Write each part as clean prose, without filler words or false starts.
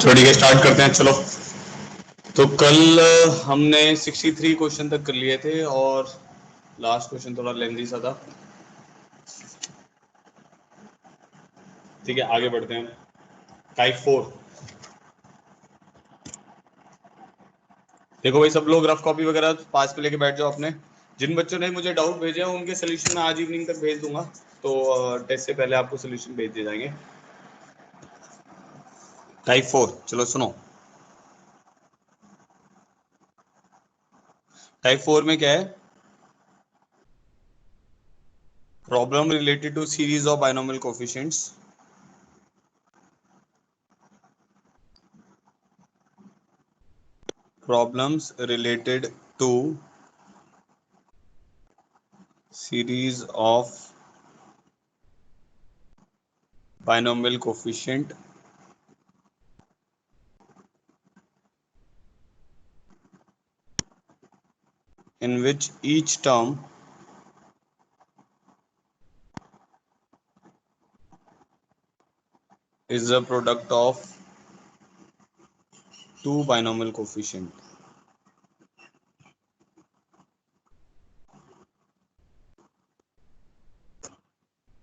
तो ठीक है, स्टार्ट करते हैं। चलो, तो कल हमने 63 क्वेश्चन तक कर लिए थे और लास्ट क्वेश्चन थोड़ा लेंथी सा था। ठीक है, आगे बढ़ते हैं। टाइप 4। देखो भाई, सब लोग रफ कॉपी वगैरह पास पे लेके बैठ जाओ अपने। जिन बच्चों ने मुझे डाउट भेजे हैं उनके सोल्यूशन मैं आज इवनिंग तक भेज दूंगा, तो टेस्ट से पहले आपको सोल्यूशन भेज दिए जाएंगे। टाइप 4, चलो सुनो। टाइप 4 में क्या है? Problem related to series of binomial coefficients. Problems related to series of binomial coefficient in which each term is a product of two binomial coefficient।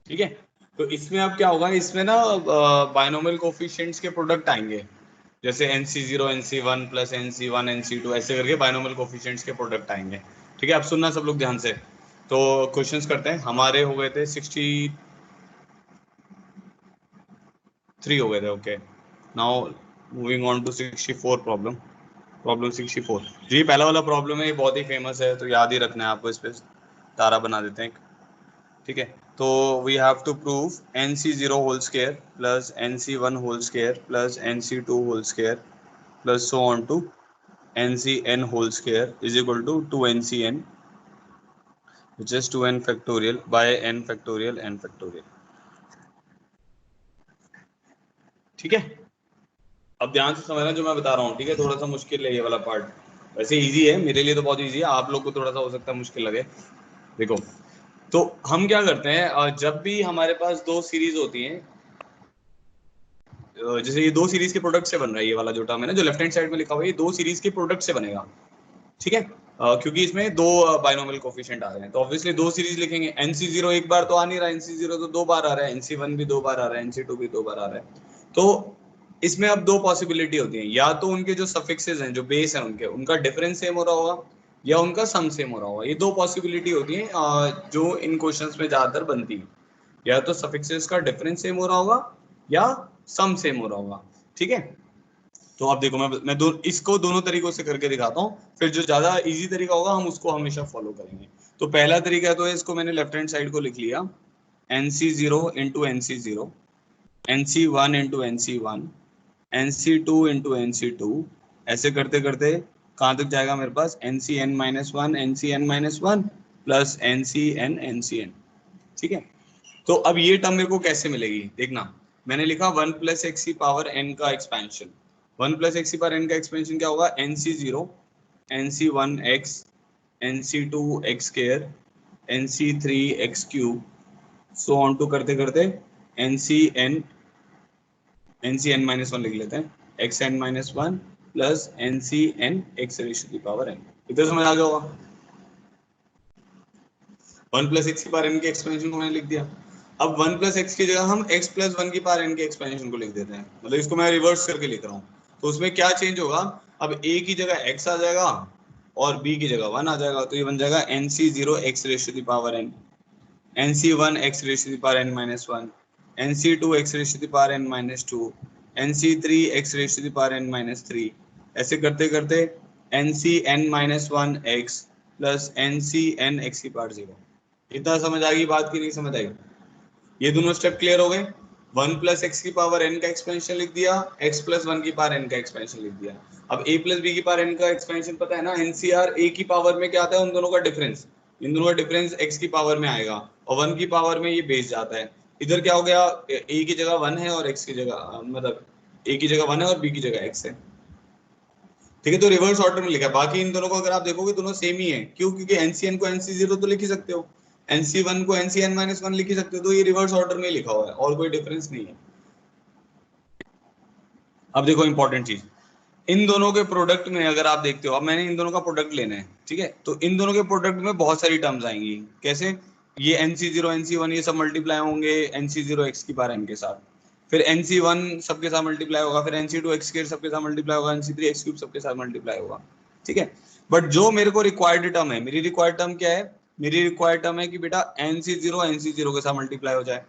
ठीक है, तो इसमें अब क्या होगा, इसमें ना बायनोमियल कोफिशिएंट्स के प्रोडक्ट आएंगे, जैसे NC0 NC1 plus NC1 NC2 ऐसे करके बायनोमियल कोफिशिएंट्स के प्रोडक्ट आएंगे। ठीक है, अब सुनना सब लोग ध्यान से। तो क्वेश्चंस करते हैं। हमारे हो गए थे 63 हो गए थे। Okay, now moving on to 64 problem. Problem 64 जो ये पहला वाला प्रॉब्लम है, ये बहुत ही फेमस है, तो याद ही रखना है आपको। इस पे तारा बना देते हैं। ठीक है, तो we have to prove NC0 whole square plus NC1 whole square plus NC2 whole square plus so on to NCN whole square is equal to 2NCN which is 2n factorial by n factorial n factorial। ठीक है, अब ध्यान से समझना जो मैं बता रहा हूँ। ठीक है, थोड़ा सा मुश्किल है ये वाला पार्ट, वैसे इजी है, मेरे लिए तो बहुत इजी है, आप लोग को थोड़ा सा हो सकता है मुश्किल लगे। देखो, तो हम क्या करते हैं, जब भी हमारे पास दो सीरीज होती हैं, जैसे ये दो सीरीज के प्रोडक्ट से बन रहा है, ये वाला जो टर्म है ना, जो लेफ्ट हैंड साइड में लिखा हुआ है, ये दो सीरीज के प्रोडक्ट से बनेगा। ठीक है, क्योंकि इसमें दो बायनोमियल कोफिशिएंट आ रहे हैं, तो ऑब्वियसली दो सीरीज लिखेंगे। NC0 एक बार तो आ नहीं रहा है, NC0 तो दो बार आ रहा है, NC1 भी दो बार आ रहा है, NC2 भी दो बार आ रहा है। तो इसमें अब दो पॉसिबिलिटी होती है, या तो उनके जो सफिक्सेस हैं, जो बेस है उनके, उनका डिफरेंस सेम हो रहा होगा, या उनका सम सेम हो रहा होगा। ये दो पॉसिबिलिटी होती है जो इन क्वेश्चंस में ज्यादातर बनती है। या तो सफिक्सेस का डिफरेंस सेम हो रहा होगा या सम सेम हो रहा होगा। ठीक है, तो आप देखो, मैं इसको दोनों तरीकों से करके दिखाता हूँ, फिर जो ज्यादा इजी तरीका होगा हम उसको हमेशा फॉलो करेंगे। तो पहला तरीका तो है, इसको मैंने लेफ्ट हैंड साइड को लिख लिया, NC0 into NC0, NC1 into NC1, NC2 into NC2, ऐसे करते करते कहाँ तक जाएगा मेरे पास, NCN-1 NCN-1 प्लस NCN। ठीक है, तो अब ये टर्म मेरे को कैसे मिलेगी, देखना। मैंने लिखा 1 प्लस एक्स की पावर एन का एक्सपेंशन। 1 प्लस एक्स की पावर एन का एक्सपेंशन क्या होगा, NC0 NC1 X, NC2 X square, NC3 X cube, so on to करते करते NCN-1 लिख लेते हैं, XN-1 plus NCN X raise to the power n। इधर समझ आ गया होगा। 1 प्लस एक्स की पावर एन के एक्सपेंशन को मैंने लिख दिया। अब 1 प्लस एक्स की जगह हम x प्लस 1 की पावर एन के एक्सपेंशन को लिख देते हैं, मतलब इसको मैं रिवर्स करके लिख रहा हूँ। तो उसमें क्या चेंज होगा, अब a की जगह x आ जाएगा और b की जगह 1 आ जाएगा, तो ये बन जाएगा NC0 x raise to the power n, NC1 x raise to the power n minus 1, NC2 x raise to the power n minus 2, NC3 x raise to the power n minus 3, ऐसे करते करते NCN-1 x plus NCN x की power 0। इतना समझ आ गई बात की नहीं समझ आई? ये दोनों स्टेप क्लियर हो गए। 1 प्लस एक्स की पावर n का एक्सपेंशन लिख दिया, x प्लस 1 की पावर n का एक्सपेंशन लिख दिया। अब a प्लस बी की पावर n का एक्सपेंशन पता है ना, NCR a की पावर में क्या आता है, उन दोनों का डिफरेंस, इन दोनों का डिफरेंस x की पावर में आएगा और 1 की पावर में ये बेस जाता है। इधर क्या हो गया, a की जगह 1 है और x की जगह, मतलब a की जगह 1 है और b की जगह x है। ठीक है, तो रिवर्स ऑर्डर में लिखा है। बाकी इन दोनों को अगर आप देखोगे दोनों सेम ही है, क्यों, क्योंकि NCN को NC0 तो लिख ही सकते हो, NC1 को NCN-1 लिख ही सकते हो, तो ये रिवर्स ऑर्डर में लिखा हुआ है और कोई डिफरेंस नहीं है। अब देखो इंपॉर्टेंट चीज, इन दोनों के प्रोडक्ट में अगर आप देखते हो, अब मैंने इन दोनों का प्रोडक्ट लेना है, ठीक है, तो इन दोनों के प्रोडक्ट में बहुत सारी टर्म्स आएंगी। कैसे? ये NC0 NC1 ये सब मल्टीप्लाई होंगे NC0 x की पावर n के साथ, फिर NC1 सबके साथ मल्टीप्लाई होगा, फिर NC2 x स्क्वायर सबके साथ मल्टीप्लाई होगा, NC3 x क्यूब सबके साथ मल्टीप्लाई होगा, ठीक है। बट जो मेरे को रिक्वायर्ड टर्म है, मेरी रिक्वायर्ड टर्म क्या है? मेरी रिक्वायर्ड टर्म है कि बेटा NC0 के साथ मल्टीप्लाई हो जाए।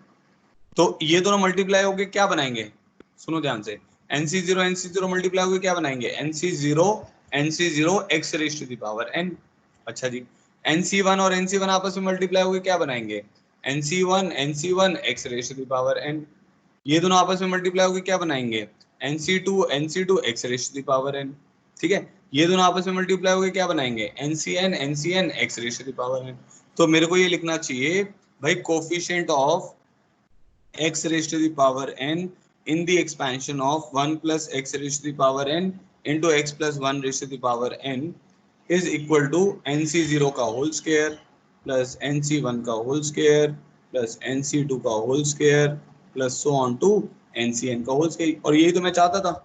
तो ये दोनों मल्टीप्लाई होके क्या बनाएंगे? सुनो ध्यान से, NC0 मल्टीप्लाई होके क्या बनाएंगे? NC0 x raise to the power n। अच्छा जी, NC1 और NC1 आपस में मल्टीप्लाई होके क्या बनाएंगे? NC1 x raise to the power n। ये दोनों आपस में मल्टीप्लाई होके क्या बनाएंगे? NC2 x raise to the power n। ठीक है, ये दोनों आपस में मल्टीप्लाई होके क्या बनाएंगे? NCn x raise to the power n। तो मेरे को ये लिखना चाहिए भाई, coefficient of x raised to the power n in the expansion of 1 plus x raised to the power n into x plus 1 raised to the power n is equal to nc0 का whole square plus nc1 का whole square plus nc2 का whole square plus so on to ncn का whole square. और यही तो मैं चाहता था,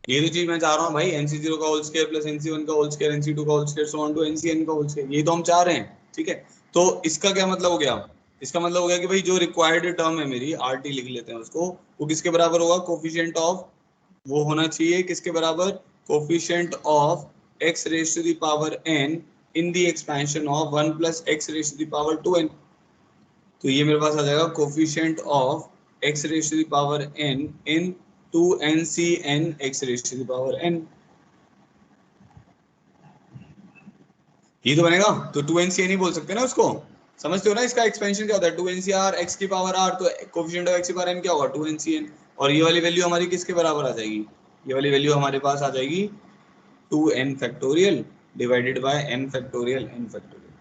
ये तो चीज मैं चाह रहा हूँ भाई, NC0 का होल स्क्वायर प्लस NC1 का होल स्क्वायर NC2 का whole square so on to NCn का होल स्क्वायर, यही तो हम चाह रहे हैं, ठीक है। तो इसका क्या मतलब हो गया? इसका मतलब हो गया कि भाई जो रिक्वायर्ड टर्म है मेरी, RT लिख लेते हैं उसको, वो किसके बराबर होगा? कोफिशिएंट ऑफ, वो होना चाहिए किसके बराबर? Coefficient of x raise to the power n in the expansion of 1 plus x raise to the power 2n। तो ये मेरे पास आ जाएगा coefficient of x raise to the power n in 2NCn x raise to the power n। ये तो बनेगा, तो 2NCn ही बोल सकते हैं ना उसको, समझते हो ना? इसका एक्सपेंशन क्या होता है? 2NCr x की पावर r, तो कोफिशिएंट ऑफ x की पावर n क्या होगा? 2NCn। और ये वाली वैल्यू हमारी किसके बराबर आ जाएगी? ये वाली वैल्यू हमारे पास आ जाएगी 2n factorial divided by n factorial n factorial.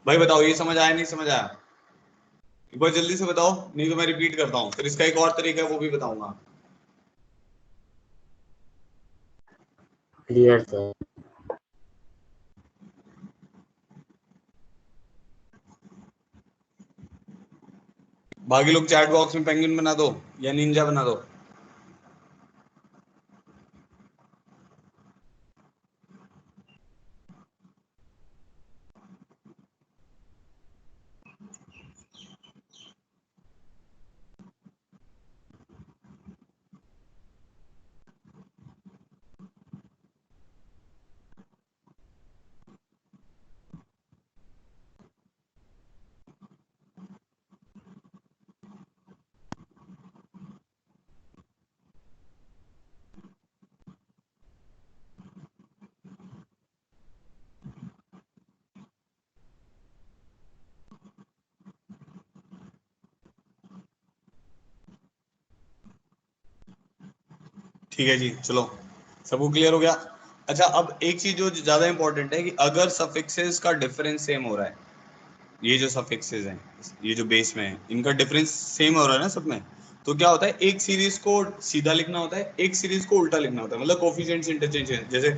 भाई बताओ ये समझ आया नहीं समझ आया? एक बार जल्दी से बताओ, नहीं तो मैं रिपीट करता हूँ, फिर इसका एक और तरीका है वो भी बताऊंगा। Clear sir. बाकी लोग चैट बॉक्स में पेंगुइन बना दो या निंजा बना दो। ठीक है जी, चलो सबको क्लियर हो गया। अच्छा, अब एक चीज जो ज्यादा इंपॉर्टेंट है कि अगर सफिक्सेस का डिफरेंस सेम हो रहा है, ये जो सफिक्सेस हैं, ये जो बेस में है, इनका डिफरेंस सेम हो रहा है ना सब में, तो क्या होता है? एक सीरीज को सीधा लिखना होता है, एक सीरीज को उल्टा लिखना होता है, मतलब कोफिशिएंट्स इंटरचेंज है। जैसे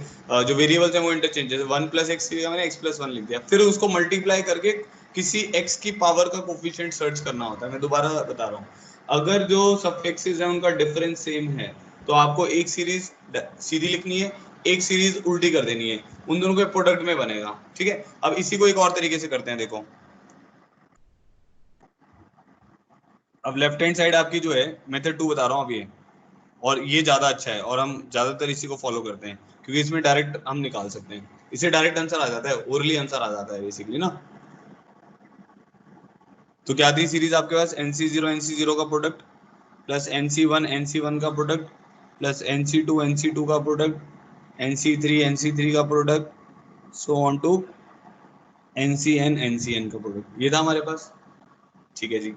जो वेरिएबल्स हैं वो इंटरचेंज, जैसे 1 प्लस एक्स लिखा मैंने, x प्लस 1 लिख दिया, फिर उसको मल्टीप्लाई करके किसी x की पावर का कोफिशिएंट सर्च करना होता है। मैं दोबारा बता रहा हूँ, अगर जो सफिक्सेस हैं उनका डिफरेंस सेम है, तो आपको एक सीरीज सीधी लिखनी है, एक सीरीज उल्टी कर देनी है, उन दोनों के प्रोडक्ट में बनेगा, ठीक है। अब इसी को एक और तरीके से करते हैं, देखो। अब लेफ्ट हैंड साइड आपकी जो है, मेथड 2 बता रहा हूँ अब ये, और ये ज्यादा अच्छा है और हम ज्यादातर इसी को फॉलो करते हैं, क्योंकि इसमें डायरेक्ट हम निकाल सकते हैं, इससे डायरेक्ट आंसर आ जाता है, ओरली आंसर आ जाता है बेसिकली ना। तो क्या थी सीरीज आपके पास? NC0 का प्रोडक्ट प्लस NC1 का प्रोडक्ट प्लस NC2 का प्रोडक्ट NC3 का product so on to NCn का प्रोडक्ट, ये था हमारे पास, ठीक है जी।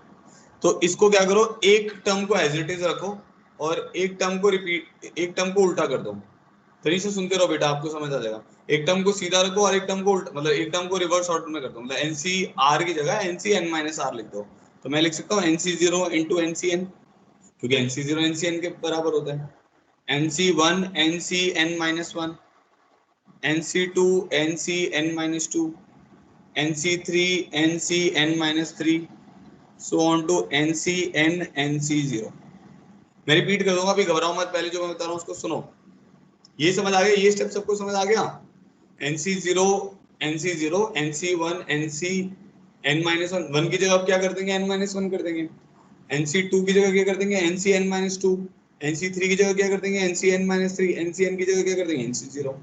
तो इसको क्या करो, एक टर्म को एज इट इज रखो और एक टर्म को रिपीट, एक टर्म को उल्टा कर दो। फिर से सुनते रहो बेटा, आपको समझ आ जाएगा। एक टर्म को सीधा रखो और एक टर्म को उल्टा, मतलब एक टर्म को रिवर्स ऑर्डर में कर दो, मतलब NCr की जगह NCn-r लिख दो। तो मैं लिख सकता हूँ NC0 इंटू NCn, क्योंकि NC0 NCn के बराबर होता है। NC1 NCn-1, NC2 NCn-2, NC3 NCn-3, so on to NCn NC0। मैं रिपीट कर दूंगा, अभी घबराओ मत, पहले जो मैं बता रहा हूँ उसको सुनो। ये समझ आ गया, ये स्टेप सबको समझ आ गया। NC0 NC0 NC1 NC n-1, one की जगह अब क्या कर देंगे, n-1 कर देंगे। NC2 की जगह क्या कर देंगे, NCn-2। NC3 की जगह क्या कर देंगे, NCn-3। NCn की जगह क्या कर देंगे, NC0।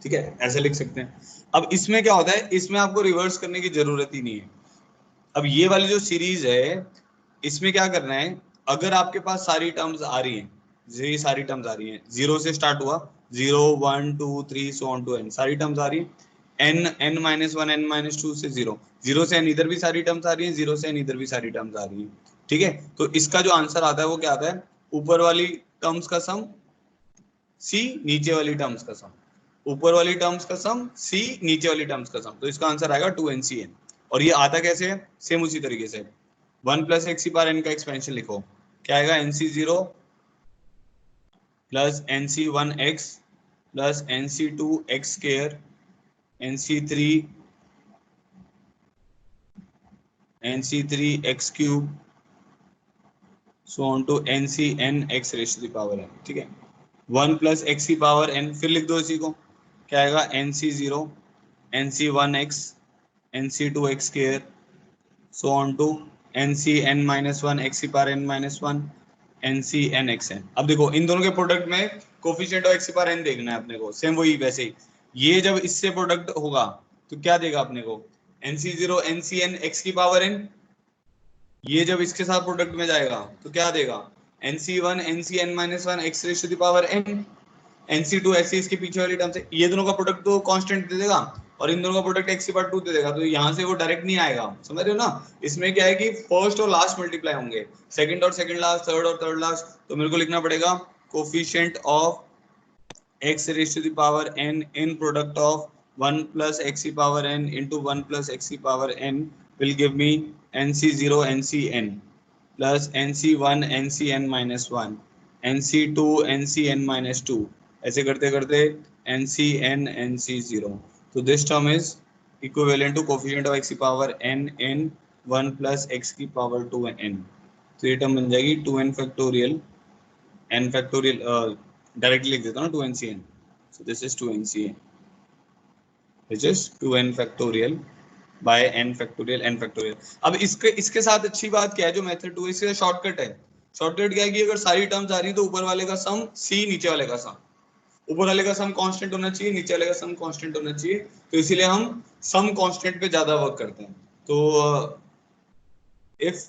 ठीक है, ऐसे लिख सकते हैं। अब इसमें क्या होता है, इसमें आपको रिवर्स करने की जरूरत ही नहीं है। अब ये वाली जो सीरीज है, इसमें क्या करना है, अगर आपके पास सारी टर्म्स आ रही हैं, ये सारी टर्म्स आ रही हैं, जीरो से स्टार्ट हुआ, 0 1 2 3 सो ऑन टू एन, सारी टर्म्स आ रही है। n n-1 n-2 से जीरो, जीरो से एन इधर भी सारी टर्म्स आ रही है, जीरो से एन इधर भी सारी टर्म्स आ रही है। ठीक है, तो इसका जो आंसर आता है वो क्या आता है, ऊपर वाली टर्म्स का सम सी, नीचे वाली टर्म्स का सम, ऊपर वाली टर्म्स का सम सी, नीचे वाली टर्म्स का सम। तो इसका आंसर आएगा 2NCn। और ये आता कैसे है, सेम उसी तरीके से, 1 प्लस एक्स की पावर एन का एक्सपेंशन लिखो, क्या आएगा, NC0 plus NC1x plus NC2x square, NC3 NC3x cube, so on to NCn x raise to the power n। ठीक है, 1 प्लस एक्स की पावर n, फिर लिख दो इसी को, क्या आएगा, NC0 NC1x NC2x square, so on to NCn-1 x की पावर n-1 NCn-xn। अब देखो इन दोनों के प्रोडक्ट में कोफिशिएंट ऑफ x की पावर n देखना है अपने को, सेम वही वैसे ही। ये जब इससे प्रोडक्ट होगा तो क्या देगा अपने को, NC0 NCn x की पावर n। ये जब इसके साथ प्रोडक्ट में जाएगा तो क्या देगा, NC1 NCn-1 x raise to the power n। NC2 ऐसे इसके पीछे वाली टर्म से, ये दोनों का प्रोडक्ट तो कांस्टेंट दे देगा, और इन दोनों का प्रोडक्ट x की पावर 2 दे देगा, तो यहाँ से वो डायरेक्ट नहीं आएगा, समझ रहे हो ना। इसमें क्या है कि फर्स्ट और लास्ट मल्टीप्लाई होंगे, सेकंड और सेकंड लास्ट, थर्ड और थर्ड लास्ट। तो मेरे को लिखना पड़ेगा coefficient of x raise to the power n in product of 1 plus x की power n into 1 plus x की power n will give me NC0 NCn plus NC1 NCn minus 1 NC2 NCn minus 2, ऐसे करते करते NCn NC0। तो this term is equivalent to coefficient of x की power n in 1 plus x की power 2n। तो ये term बन जाएगी 2n factorial, n factorial directly लिख देता हूँ 2NCn। so this is 2NCn which is 2n factorial by n factorial n factorial. अब इसके साथ अच्छी बात क्या है, जो मेथड 2 इसका शॉर्टकट है। शॉर्टकट क्या है कि अगर सारी टर्म्स आ रही है तो ऊपर वाले का सम c, नीचे वाले का सम, ऊपर वाले का सम कांस्टेंट होना चाहिए, नीचे वाले का सम कांस्टेंट होना चाहिए, तो इसीलिए हम सम कांस्टेंट पे ज्यादा वर्क करते हैं। तो if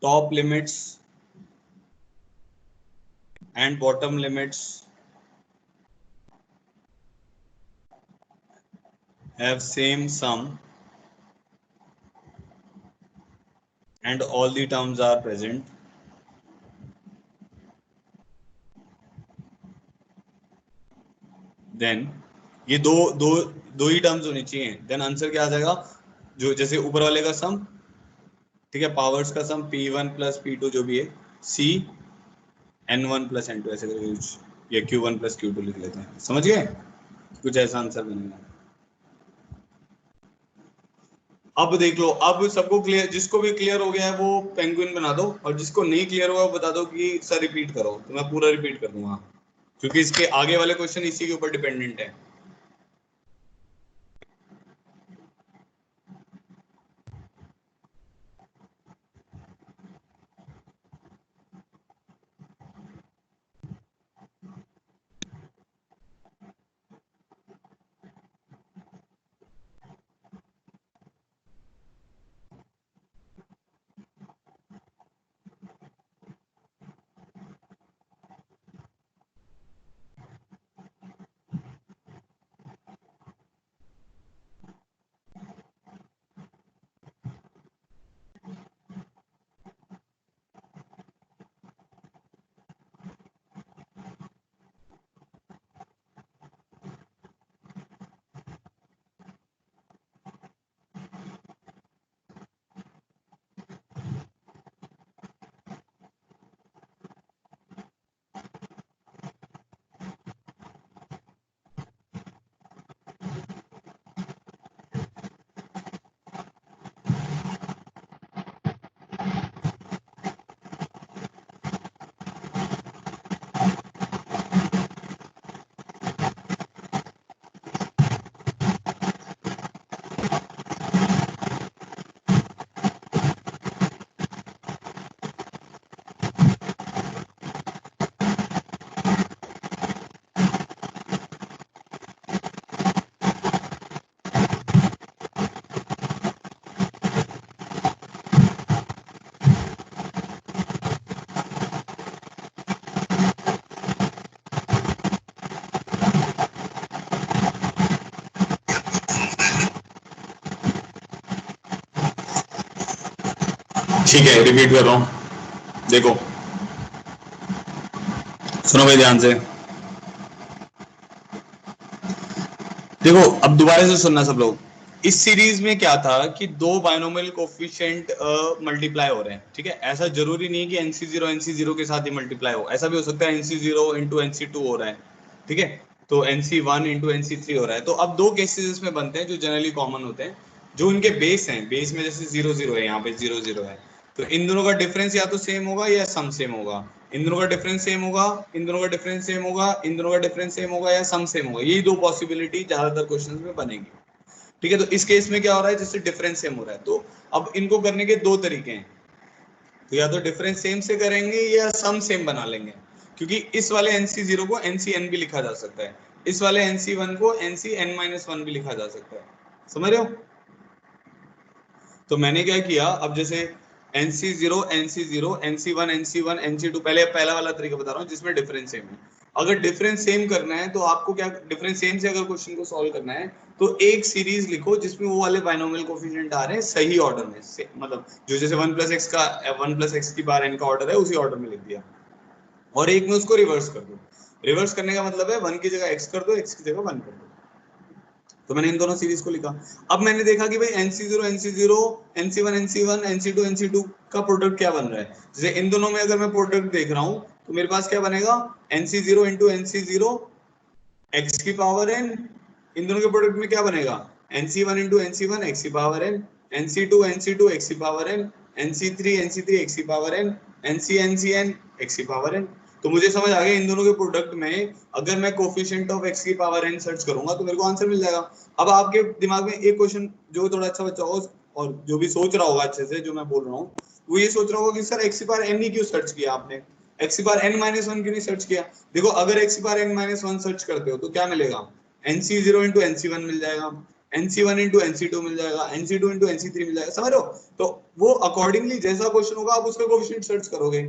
top limits and bottom limits have same sum and all the terms are present, then ये दो दो दो ही टर्म्स होनी चाहिए, देन आंसर क्या आ जाएगा, जो जैसे ऊपर वाले का सम, ठीक है, पावर्स का सम P1 प्लस P2 जो भी है, C N1 प्लस N2 ऐसे करके कुछ, या Q1 प्लस Q2 लिख लेते हैं, समझ गए, कुछ ऐसा आंसर बनेगा। अब देख लो, अब सबको क्लियर, जिसको भी क्लियर हो गया है वो पेंगुइन बना दो, और जिसको नहीं क्लियर हुआ बता दो कि सर रिपीट करो, तो मैं पूरा रिपीट कर दूंगा, क्योंकि इसके आगे वाले क्वेश्चन इसी के ऊपर डिपेंडेंट है। ठीक है, रिपीट कर रहा हूँ, देखो सुनो भाई ध्यान से, देखो अब दोबारा से सुनना सब लोग। इस सीरीज में क्या था कि दो बायनोमियल कोफिशिएंट मल्टीप्लाई हो रहे हैं, ठीक है। ऐसा जरूरी नहीं है कि NC0 के साथ ही मल्टीप्लाई हो, ऐसा भी हो सकता है NC0 इंटू NC2 हो रहा है, ठीक है। तो NC1 इंटू NC3 हो रहा है। तो अब दो केसेस इसमें बनते हैं जो जनरली कॉमन होते हैं, जो इनके बेस हैं, बेस में जैसे 0 0 है, यहाँ पे 0 0 है, तो इन दोनों का डिफरेंस या तो सेम होगा या सम सेम होगा। इन दोनों का डिफरेंस सेम होगा, इन दोनों का डिफरेंस सेम होगा, इन दोनों का डिफरेंस सेम होगा या सम सेम होगा। यही दो पॉसिबिलिटी ज्यादातर क्वेश्चंस में बनेगी, ठीक है। तो इस केस में क्या हो रहा है, जिससे डिफरेंस सेम हो रहा है, तो अब इनको करने के दो तरीके हैं। तो या तो डिफरेंस सेम से करेंगे या सम सेम बना लेंगे, क्योंकि इस वाले NC0 को NCN भी लिखा जा सकता है, इस वाले NC1 को NCN-1 भी लिखा जा सकता है, समझ रहे हो। तो मैंने क्या किया, अब जैसे NC0 NC0 NC1 NC1 NC2, पहले पहला वाला तरीका बता रहा हूँ जिसमें डिफरेंस सेम है। अगर डिफरेंस सेम करना है तो आपको क्या, डिफरेंस सेम से अगर क्वेश्चन को सॉल्व करना है तो एक सीरीज लिखो जिसमें वो वाले बायनोमियल कोफिशिएंट आ रहे हैं सही ऑर्डर में से, मतलब जो जैसे 1 + x का 1 + x की बार n का ऑर्डर है उसी ऑर्डर में लिख दिया, और एक में उसको रिवर्स कर दो। रिवर्स करने का मतलब है 1 की जगह x कर दो, x की जगह 1 कर दो। तो मैंने इन दोनों सीरीज को लिखा। अब मैंने देखा कि भाई NC0 NC0 NC1 NC1 NC2 NC2 का प्रोडक्ट क्या बन रहा है। जैसे इन दोनों में अगर मैं प्रोडक्ट देख रहा हूं तो मेरे पास क्या बनेगा, NC0 इंटू NC0 x की पावर n, इन दोनों के प्रोडक्ट में क्या बनेगा, NC1 इंटू NC1 x की power n, NC2 NC2 x की power n, NC3 NC3 x की पावर n, NCN x की पावर n। तो मुझे समझ आ गया इन दोनों के प्रोडक्ट में अगर मैं कोफिशिएंट ऑफ x की पावर n सर्च करूंगा तो मेरे को आंसर मिल जाएगा। अब आपके दिमाग में एक क्वेश्चन, जो थोड़ा अच्छा बच्चा हो और जो भी सोच रहा होगा अच्छे से जो मैं बोल रहा हूँ, वो ये सोच रहा होगा कि सर x की पावर n ही क्यों सर्च किया आपने, x की पावर n-1 क्यों नहीं सर्च किया। देखो अगर x की पावर n-1 सर्च करते हो तो क्या मिलेगा, NC0 इंटू NC1 मिल जाएगा, NC1 इंटू NC2 मिल जाएगा, NC2 इंटू NC3 मिल जाएगा, समझ रहे हो। तो वो अकॉर्डिंगली जैसा क्वेश्चन होगा आप उसका कोफिशिएंट सर्च करोगे।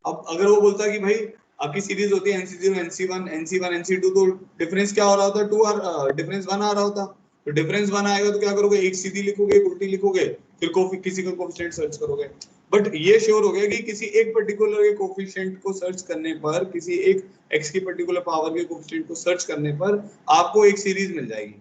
अब अगर वो बोलता है कि भाई आपकी सीरीज होती है NC0 NC1 NC1 NC2, तो डिफरेंस क्या हो रहा होता है, 2 और डिफरेंस 1 आ रहा होता। तो डिफरेंस 1 आएगा तो क्या करोगे, एक सीधी लिखोगे एक उल्टी लिखोगे, फिर किसी का कोफिशिएंट सर्च करोगे। बट ये श्योर हो गया कि किसी एक पर्टिकुलर के कोफिशिएंट को सर्च करने पर, किसी एक x की पर्टिकुलर पावर के कोफिशिएंट को सर्च करने पर आपको एक सीरीज मिल जाएगी,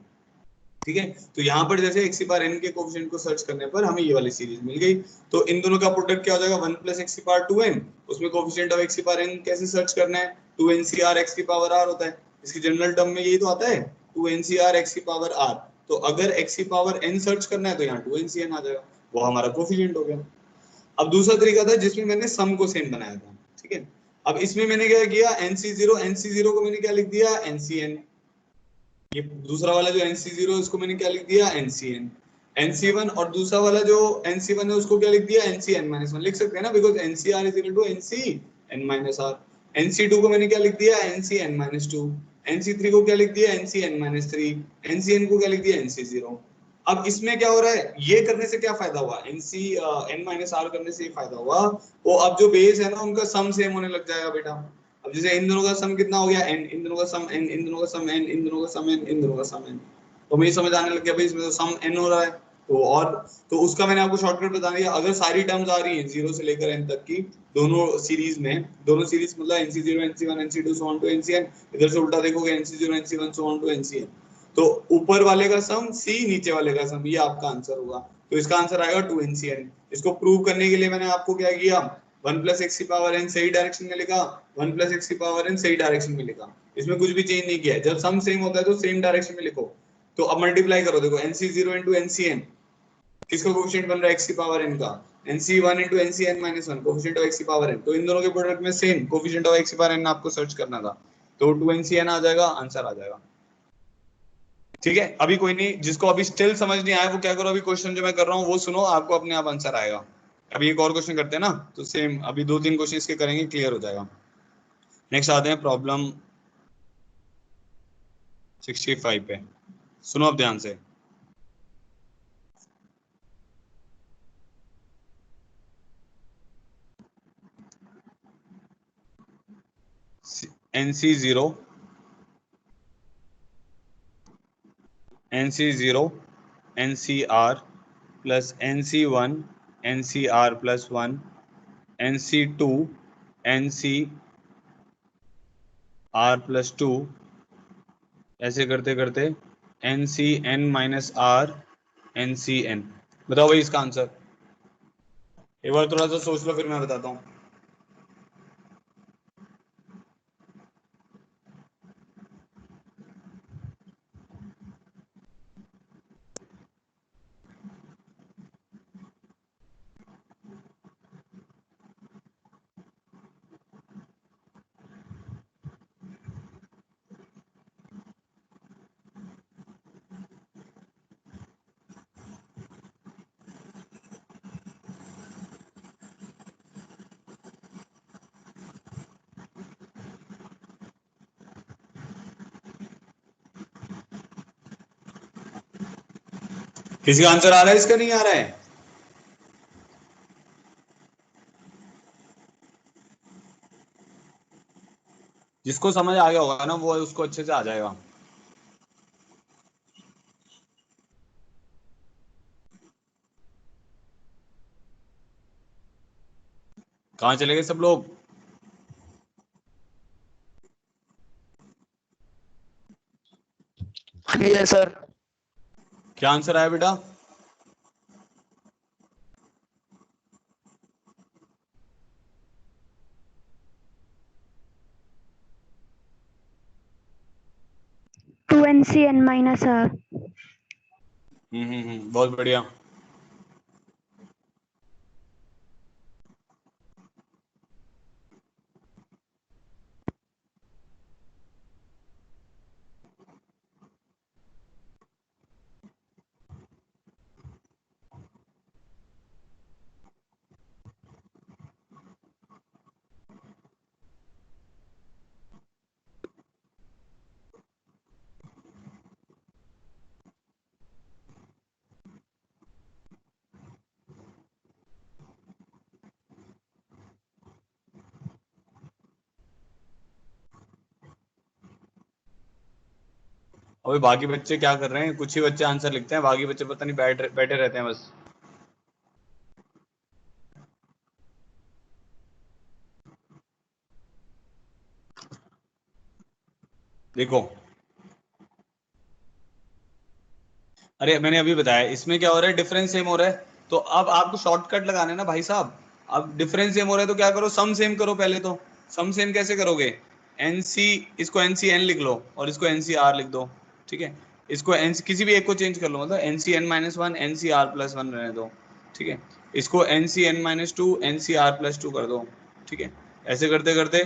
ठीक है। तो यहाँ पर जैसे x की पावर n के कोफिशिएंट को सर्च करने पर हमें ये वाली सीरीज मिल गई। तो इन दोनों का प्रोडक्ट क्या हो जाएगा, 1 + x की पावर 2n, उसमें कोफिशिएंट ऑफ x की पावर n कैसे सर्च करना है, 2NCR x की पावर r होता है, इसकी जनरल टर्म में यही तो आता है 2NCR x की पावर r। तो अगर x की पावर n सर्च करना है तो यहाँ 2NCN आ जाएगा, वो हमारा कोफिशिएंट हो गया। अब दूसरा तरीका था जिसमें मैंने सम को सेम बनाया था, ठीक है। अब इसमें मैंने क्या किया, NC0 को मैंने क्या लिख दिया, NCN। ये दूसरा वाला जो NC0 है उसको मैंने क्या लिख दिया, NCN। NC1 और दूसरा वाला जो NC1 है उसको क्या लिख दिया, NCN-1 लिख सकते हैं ना, because NCR is equal to NCN-R। NC2 को मैंने क्या लिख दिया, NCN-2। NC3 को क्या लिख दिया, NCN-3। NCN को क्या लिख दिया, NC0। अब इसमें क्या हो रहा है, ये करने से क्या फायदा हुआ, NCN-R करने से ये फायदा हुआ, वो अब जो बेस है ना उनका सम सेम होने लग जाएगा बेटा। अब जैसे इन दोनों का सम कितना हो गया n, इन दोनों का सम n, इन दोनों का सम n, इन दोनों का सम n, इन दोनों का सम n। तो मुझे समझ आने लग गया भाई इसमें तो सम n हो रहा है। तो और तो उसका मैंने आपको शॉर्टकट बता दिया, अगर सारी टर्म्स आ रही हैं 0 से लेकर n तक की दोनों सीरीज में, दोनों सीरीज मतलब NC0 NC1 NC2 so on to NCN, इधर से उल्टा देखोगे NC0 NC1 so on to NCN, तो ऊपर वाले का सम c, नीचे वाले का सम, ये आपका आंसर होगा। तो इसका आंसर आएगा 2NCN। इसको प्रूव करने के लिए मैंने आपको क्या किया, 1 + x की पावर n सही डायरेक्शन में लिखा, 1 + x की पावर n सही डायरेक्शन में लिखा, इसमें कुछ भी चेंज नहीं किया है। जब सम सेम होता है तो सेम डायरेक्शन में लिखो। तो अब मल्टीप्लाई करो, देखो NC0 इंटू NCN, किसका कोफिशिएंट बन रहा है, x की पावर n का, NC1 into NCN-1 coefficient of x की पावर n। तो इन दोनों के प्रोडक्ट में सेम कोफिशिएंट ऑफ x की पावर n आपको सर्च करना था, तो 2NCN आ जाएगा, आंसर आ जाएगा, ठीक है। अभी कोई नहीं, जिसको अभी स्टिल समझ नहीं आया वो क्या करो, अभी क्वेश्चन जो मैं कर रहा हूँ वो सुनो, आपको अपने आप आंसर आएगा। अभी एक और क्वेश्चन करते हैं ना, तो सेम अभी 2-3 क्वेश्चन इसके करेंगे, क्लियर हो जाएगा। नेक्स्ट आते हैं प्रॉब्लम 65 पे, सुनो अब ध्यान से। NC0 NCR plus NC1 NCr+1 NC2 NCr+2 ऐसे करते करते NCn-r NCn। बताओ भाई इसका आंसर। एक बार थोड़ा सा सोच लो फिर मैं बताता हूँ। किसी का आंसर आ रहा है, इसका नहीं आ रहा है? जिसको समझ आ गया होगा ना वो उसको अच्छे से आ जाएगा। कहाँ चले गए सब लोग? है सर। क्या आंसर आया बेटा? To NCn-r। बहुत बढ़िया। अबे बाकी बच्चे क्या कर रहे हैं? कुछ ही बच्चे आंसर लिखते हैं, बाकी बच्चे पता नहीं बैठे बैठे रहते हैं बस। देखो, अरे मैंने अभी बताया इसमें क्या हो रहा है, डिफरेंस सेम हो रहा है। तो अब आपको शॉर्टकट लगाना है ना भाई साहब। अब डिफरेंस सेम हो रहा है तो क्या करो, सम सेम करो पहले। तो सम सेम कैसे करोगे? एनसी, इसको NCn लिख लो और इसको NCr लिख दो। ठीक है, इसको किसी भी एक को चेंज कर लो, मतलब NCn-1 NCr+1 रहने दो। ठीक है, इसको NCn-2 NCr+2 कर दो। ठीक है, ऐसे करते करते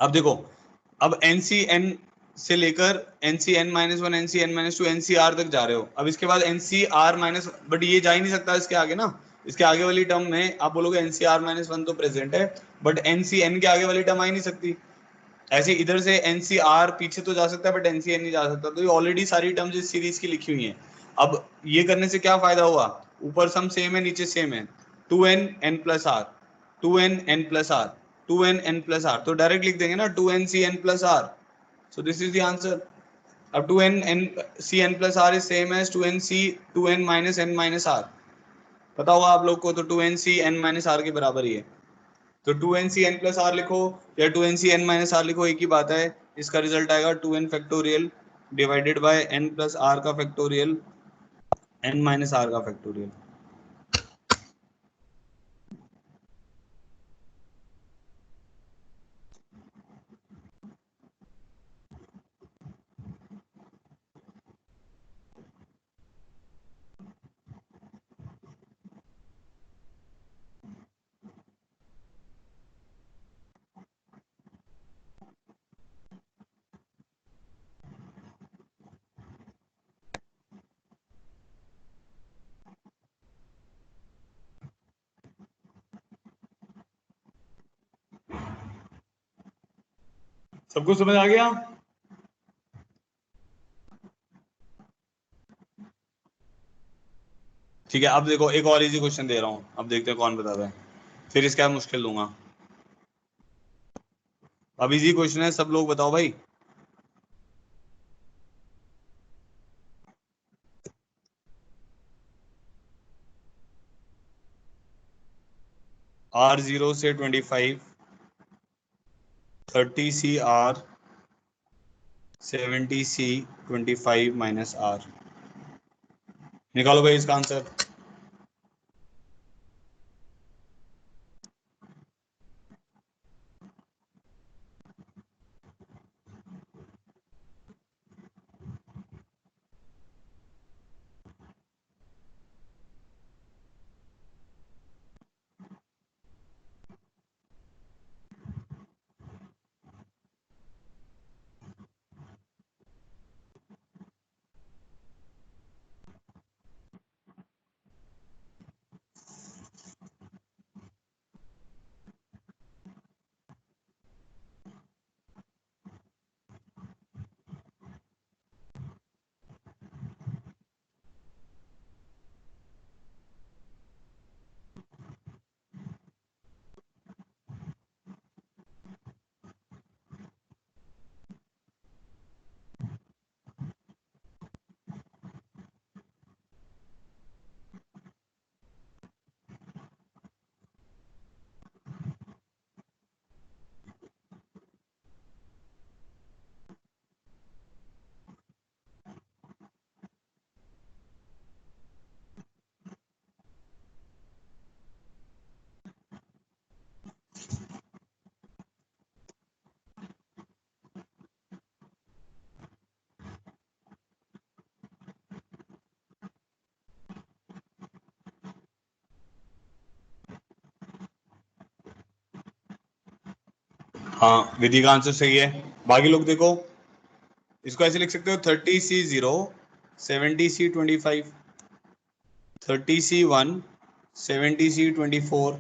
अब देखो, अब NCn से लेकर NCn-1 NCn-2 NCr तक जा रहे हो। अब इसके बाद NCr-, बट ये जा ही नहीं सकता इसके आगे ना। इसके आगे वाली टर्म में आप बोलोगे NCr-1 तो प्रेजेंट है, बट NCn के आगे वाली टर्म आ ही नहीं सकती। ऐसे इधर से NCr पीछे तो जा सकता है बट NCn नहीं जा सकता। तो ये ऑलरेडी सारी टर्म्स इस सीरीज की लिखी हुई हैं। अब ये करने से क्या फायदा हुआ? ऊपर सम सेम है, नीचे सेम है। 2n+r 2n+r 2n+r, तो डायरेक्ट लिख देंगे ना 2nCn+r। So this is the answer. अब 2nCn+r is same as 2n-n-r। पता होगा आप लोग को, तो 2nCn-r के बराबर ही है। तो 2nCn+r लिखो या 2nCn-r लिखो, एक ही बात है। इसका रिजल्ट आएगा 2n factorial divided by n+r का फैक्टोरियल n-r का फैक्टोरियल। सबको समझ आ गया? ठीक है, अब देखो एक और इजी क्वेश्चन दे रहा हूं, अब देखते हैं कौन बताता है, फिर इसका मुश्किल दूंगा। अब इजी क्वेश्चन है, सब लोग बताओ भाई। R0 से 25, 30CR, 70C 25 माइनस R। निकालो भाई इसका आंसर। हाँ, विधि का आंसर सही है। बाकी लोग देखो, इसको ऐसे लिख सकते हो 30C0, 70C25, 30C1, 70C24,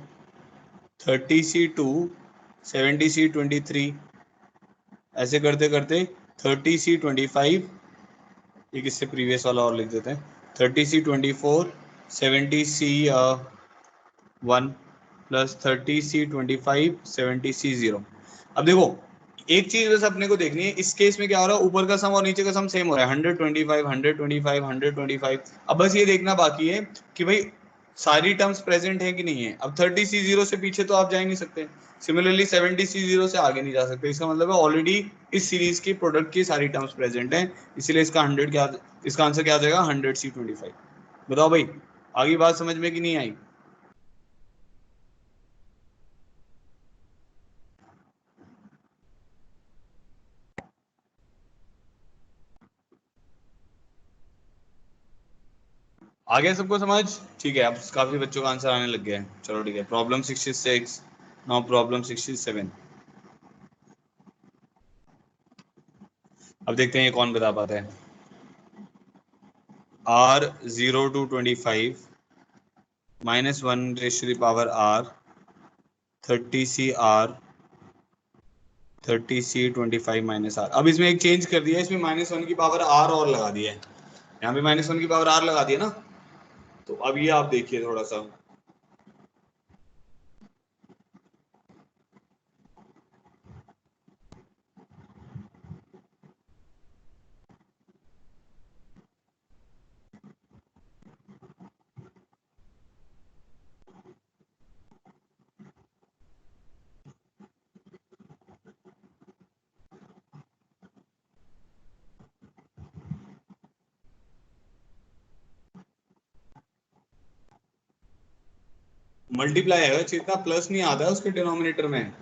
30C2, 70C23, ऐसे करते करते 30C25, एक इससे प्रीवियस वाला और लिख देते हैं, 30C24, 70C1 plus 30C25, 70C0। अब देखो, एक चीज बस अपने को देखनी है, इस केस में क्या हो रहा है, ऊपर का सम और नीचे का सम सेम हो रहा है, 125, 125, 125। अब बस ये देखना बाकी है कि भाई सारी टर्म्स प्रेजेंट है कि नहीं है। अब 30C0 से पीछे तो आप जा ही नहीं सकते, सिमिलरली 70C0 से आगे नहीं जा सकते। इसका मतलब है ऑलरेडी इस सीरीज की प्रोडक्ट की सारी टर्म्स प्रेजेंट हैं, इसीलिए इसका 100 क्या, इसका आंसर क्या आ जाएगा, 100C25। बताओ भाई, आगे बात समझ में कि नहीं आई? आ गया सबको समझ? ठीक है, अब काफी बच्चों का आंसर आने लग गया है। चलो ठीक है, प्रॉब्लम 66, नाउ प्रॉब्लम 67। अब देखते हैं ये कौन बता पाता है। R0 to 25 -1 raised to the power R, 30CR, 30C25 minus R। अब इसमें एक चेंज कर दिया है, इसमें -1 की पावर R और लगा दिया है, यहाँ पे -1 की पावर R लगा दिया ना। तो अब ये आप देखिए थोड़ा सा, मल्टीप्लाई है, जितना प्लस नहीं आता है उसके डिनोमिनेटर में।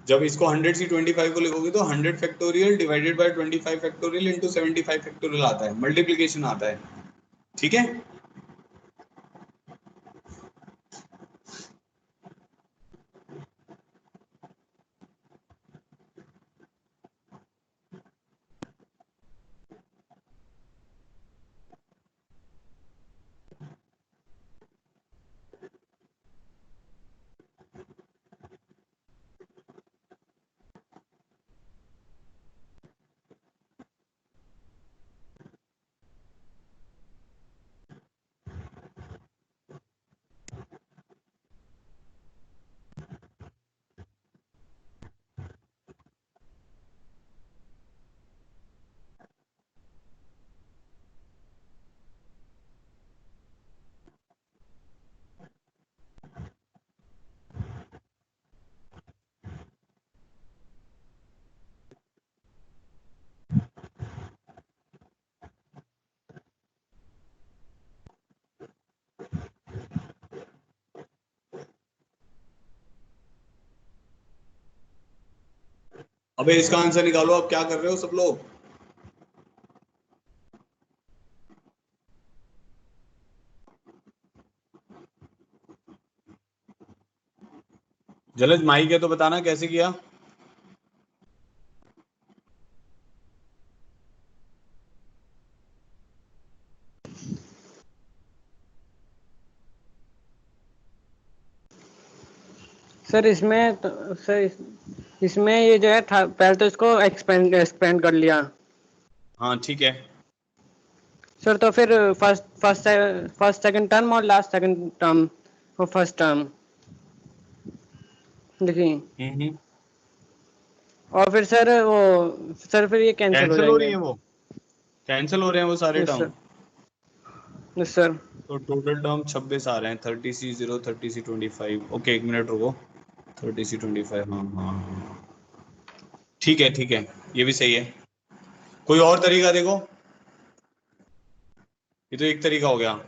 जब इसको 100C25 को लिखोगे तो 100 factorial divided by 25 factorial into 75 factorial आता है, मल्टीप्लीकेशन आता है। ठीक है। अबे इसका आंसर निकालो, अब क्या कर रहे हो सब लोग? जलज माइक है तो बताना कैसे किया। सर इसमें इसमें ये जो है पहले तो इसको एक्सपेंड कर लिया। हाँ ठीक है। सर तो फिर फर्स्ट सेकंड टर्म और लास्ट सेकंड टर्म और फर्स्ट टर्म देखिए, हम्म। और फिर सर वो सर फिर ये कैंसिल हो कैंसिल हो रही जाएंगे। है वो, कैंसिल हो रहे हैं वो सारे yes term. Sir, yes sir. तो टोटल टर्म 26 आ रहे हैं, 30C0 30C25। ओके एक मिनट रुको, 30C25, हाँ हाँ हाँ, ठीक है ठीक है, ये भी सही है। कोई और तरीका देखो, ये तो एक तरीका हो गया।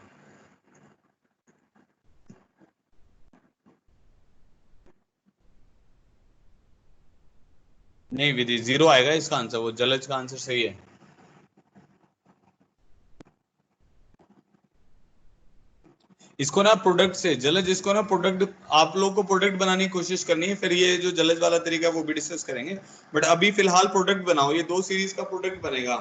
नहीं विधि, जीरो आएगा इसका आंसर, वो जलज का आंसर सही है। इसको ना प्रोडक्ट से, जलज इसको ना प्रोडक्ट, आप लोग को प्रोडक्ट बनाने की कोशिश करनी है, फिर ये जो जलज वाला तरीका है वो भी डिस्कस करेंगे। बट अभी फिलहाल प्रोडक्ट बनाओ, ये दो सीरीज का प्रोडक्ट बनेगा।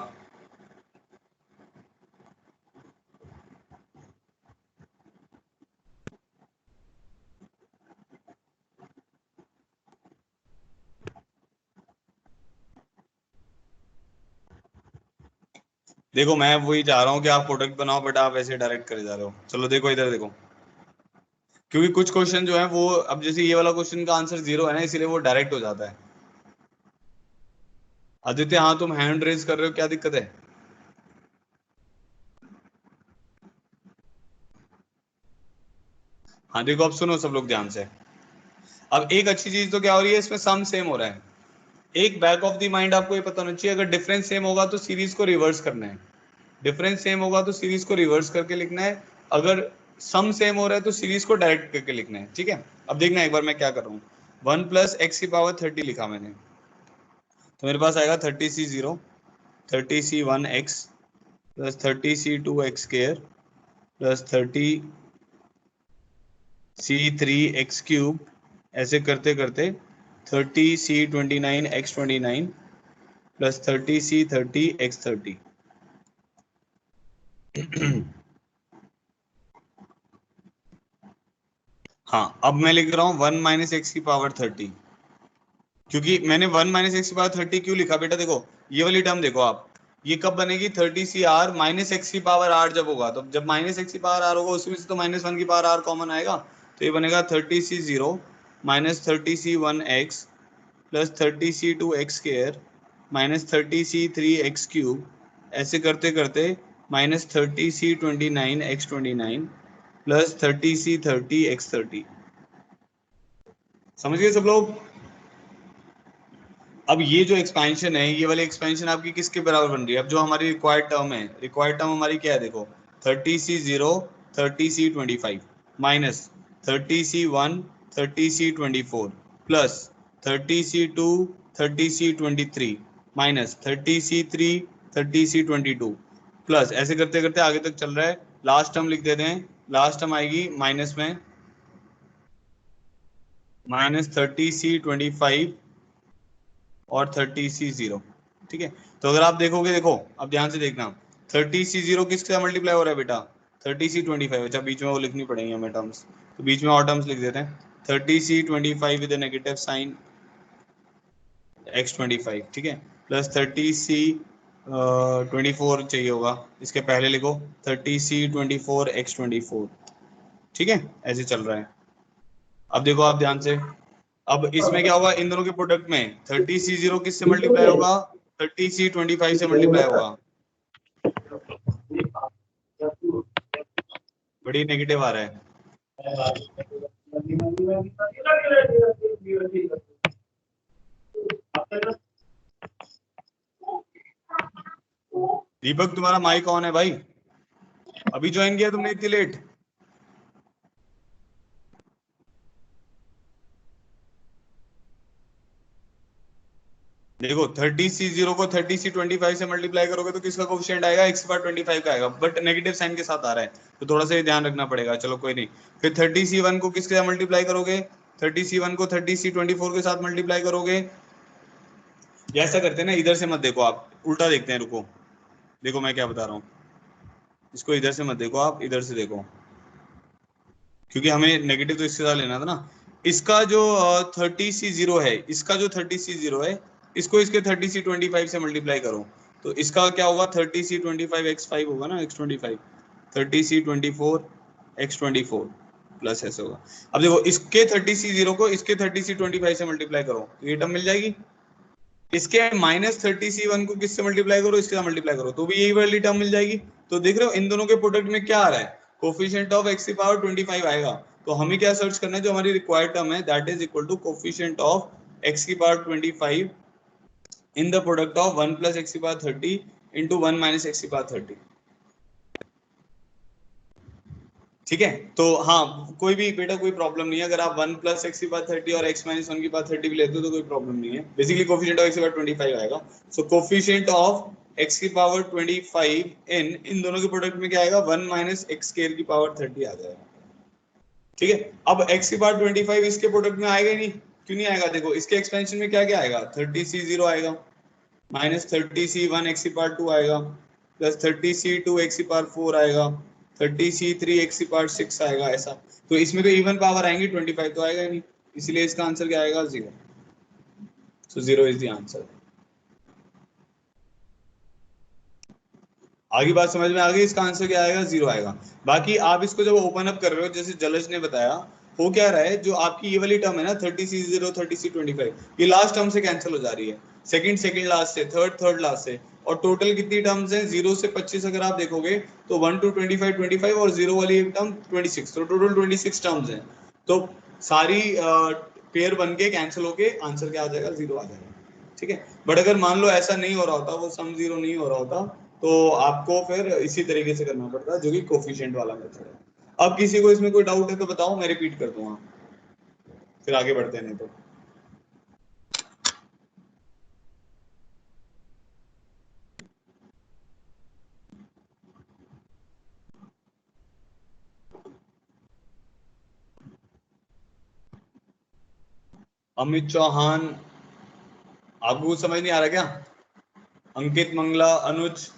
देखो मैं वही चाह रहा हूँ कि आप प्रोडक्ट बनाओ, बट आप ऐसे डायरेक्ट करे जा रहे हो। चलो देखो इधर देखो, क्योंकि कुछ क्वेश्चन जो है वो, अब जैसे ये वाला क्वेश्चन का आंसर जीरो है ना, इसीलिए वो डायरेक्ट हो जाता है। आदित्य हाँ तुम हैंड रेज कर रहे हो, क्या दिक्कत है? हाँ देखो अब सुनो सब लोग ध्यान से। अब एक अच्छी चीज तो क्या हो रही है, इसमें सम सेम हो रहा है। एक बैक ऑफ द माइंड आपको ये पता होना चाहिए, अगर डिफरेंस सेम होगा तो सीरीज को रिवर्स करना है। डिफरेंस सेम होगा तो सीरीज को रिवर्स करके लिखना है। अगर सम सेम हो रहा है तो सीरीज को डायरेक्ट करके लिखना है, ठीक है। अब देखना एक बार मैं क्या कर रहा हूँ। 1 + x⁻30 लिखा मैंने, तो मेरे पास आएगा 30C0 30C1x plus 30C2x² plus 30C3x³ ऐसे करते करते 30C29x29 प्लस 30C30x30। हाँ अब मैं लिख रहा हूँ 1 - x⁻30, क्योंकि मैंने 1 - x⁻30 क्यों लिखा बेटा, देखो ये वाली टर्म देखो आप, ये कब बनेगी, 30CR -x⁻r जब होगा, तो जब -x⁻r होगा उसमें से तो -1 कॉमन आएगा, तो ये बनेगा 30C0 -30C1x plus 30C2x² -30C3x³ ऐसे करते करते -30C29x29 प्लस 30C30x30। समझ गए सब लोग? अब ये जो एक्सपेंशन है, ये वाली एक्सपेंशन आपकी किसके बराबर बन रही है, अब जो हमारी रिक्वायर्ड टर्म है, रिक्वायर्ड टर्म हमारी क्या है देखो, 30C0 30C25 minus 30C1 30C24 plus 30C2 30C23 minus 30C3 30C22 plus, ऐसे करते करते आगे तक चल रहा है। लास्ट टर्म लिख देते हैं, लास्ट टर्म आएगी माइनस में -30C25 और 30C0, ठीक है। तो अगर आप देखोगे, देखो अब ध्यान से देखना, 30C0 किसके मल्टीप्लाई हो रहा है बेटा, 30C25। अच्छा बीच में वो लिखनी पड़ेंगी हमें टर्म्स, तो बीच में और टर्म्स लिख देते हैं, 30C25 with negative sign x25, ठीक है, प्लस 30C24 चाहिए होगा, इसके पहले लिखो 30C24x24, ठीक है, ऐसे चल रहा है। अब देखो आप ध्यान से, अब इसमें क्या होगा, इन दोनों के प्रोडक्ट में 30C0 किससे मल्टीप्लाई होगा, 30C25 से मल्टीप्लाई होगा। बड़ी नेगेटिव आ रहा है। दीपक तुम्हारा माइक ऑन है भाई, अभी ज्वाइन किया तुमने इतनी लेट? देखो 30C0 को 30C25 से मल्टीप्लाई करोगे तो किसका कोफिशिएंट आएगा, x बार 25 का आएगा, बट नेगेटिव साइन के साथ आ रहा है तो थोड़ा सा ये ध्यान रखना पड़ेगा। चलो कोई नहीं। फिर 30C1 को किसके साथ मल्टीप्लाई करोगे, 30C1 को 30C24 के साथ मल्टीप्लाई करोगे। या ऐसा करते हैं ना, इधर से मत देखो आप, उल्टा देखते हैं, रुको देखो मैं क्या बता रहा हूँ। इसको इधर से मत देखो आप, इधर से देखो, क्योंकि हमें नेगेटिव तो इसके साथ लेना था ना। इसका जो 30C0 है, इसका जो 30C0 है, इसको इसके 30C25 से मल्टीप्लाई करो तो इसका क्या होगा, 30C25 x5 होगा ना, x25 30C24 x24 प्लस ऐसे होगा। अब देखो इसके 30C0 को इसके 30C25 से मल्टीप्लाई करो तो ये टर्म मिल जाएगी। इसके -30C1 को किससे मल्टीप्लाई करो, इसके साथ मल्टीप्लाई करो तो भी यही वाली टर्म मिल जाएगी। तो देख रहे हो इन दोनों के प्रोडक्ट में क्या आ रहा है, कोफिशिएंट ऑफ x की पावर 25 आएगा। तो हमें क्या सर्च करना है, जो हमारी रिक्वायर्ड टर्म है, that is equal to coefficient of x की power 25 in the product of 1 plus x की पावर 30 इंटू 1 माइनस x की पावर 30। ठीक है, तो हाँ कोई भी बेटा कोई प्रॉब्लम नहीं है, अगर आप 1 प्लस एक्स की बात 30 और x माइनस 1 की बात 30 भी लेते हो तो कोई प्रॉब्लम नहीं है। बेसिकली कोफिशिएंट ऑफ x की पावर 25 आएगा। सो कोफिशिएंट ऑफ x की पावर 25 इन दोनों के प्रोडक्ट में क्या आएगा, 1 माइनस एक्स स्क्वायर की पावर 30 आ जाएगा। ठीक है, अब x की पावर 25 इसके प्रोडक्ट में आएगा ही नहीं, क्यों नहीं आएगा, देखो इसके एक्सपेंशन में क्या क्या आएगा, 30C0 आएगा, माइनस 30C1 एक्स की पावर 2 आएगा, प्लस 30C2 एक्स की पावर 4 आएगा, 30C3 एक्स की पावर 6 आएगा। ऐसा तो इसमें तो इवन पावर आएंगी, 25 तो आएगा ही नहीं, इसलिए इसका आंसर क्या आएगा, 0। सो 0 इज द आंसर। आगे बात समझ में आ गई, इसका आंसर क्या आएगा, 0 आएगा। बाकी आप इसको जब ओपन अप कर रहे हो, जैसे जलज ने बताया, हो क्या रहा है, जो आपकी ये वाली टर्म है ना 30C0 30C25, ये लास्ट टर्म से कैंसिल हो जा रही है, सेकंड लास्ट से, थर्ड लास्ट से, और टोटल कितनी टर्म्स हैं, 0 से 25 अगर आप देखोगे तो 1 to 25 और 0 वाली एक टर्म 26, तो टोटल 26 टर्म्स हैं। तो सारी पेयर बन के कैंसिल होके आंसर क्या आ जाएगा, 0 आ जाएगा। ठीक है, बट अगर मान लो ऐसा नहीं हो रहा होता, वो सम 0 नहीं हो रहा होता, तो आपको फिर इसी तरीके से करना पड़ता है, जो कि कोफिशिएंट वाला मेथड है। अब किसी को इसमें कोई डाउट है तो बताओ, मैं रिपीट कर दूंगा, फिर आगे बढ़ते हैं। नहीं तो अमित चौहान, आपको कुछ समझ नहीं आ रहा क्या, अंकित मंगला, अनुज,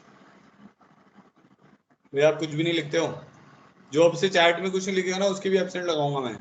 भैया आप कुछ भी नहीं लिखते हो, जो अब से चैट में कुछ नहीं लिखेगा ना उसके भी एब्सेंट लगाऊंगा मैं।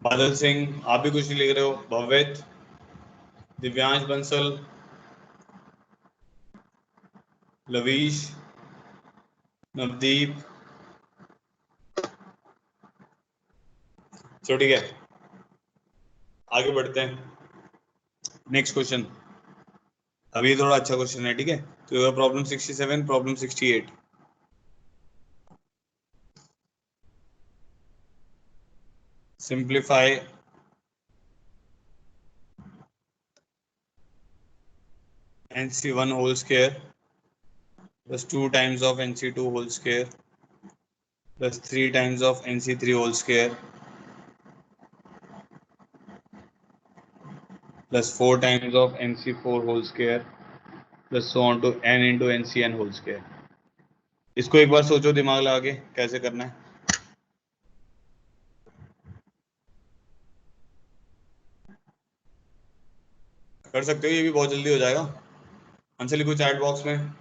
बादल सिंह, आप भी कुछ नहीं लिख रहे हो, भव्यत, दिव्यांश बंसल, लवीश, नवदीप, चलो ठीक है आगे बढ़ते हैं। नेक्स्ट क्वेश्चन, अभी थोड़ा अच्छा क्वेश्चन है, ठीक है। तो problem 67, problem 68, simplify NC1 whole square plus 2 times of NC2 whole square plus 3 times of NC3 whole square plus 4 times of NC4 whole square plus so on to n into NCN whole square। इसको एक बार सोचो दिमाग लगा के कैसे करना है। कर सकते हो, ये भी बहुत जल्दी हो जाएगा। आंसर लिखो चैट बॉक्स में।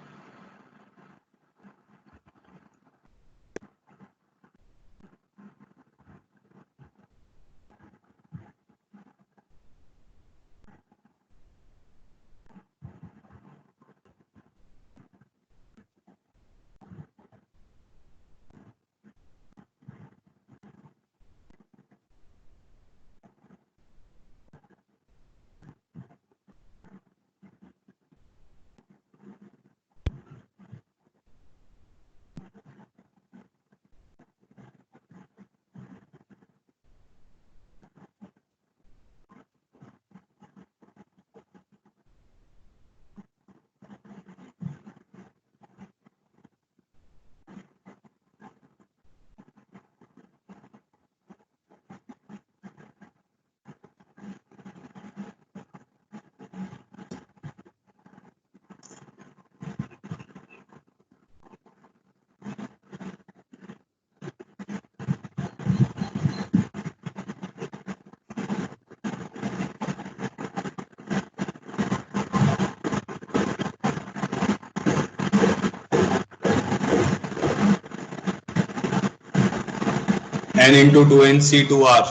n into 2nc2r।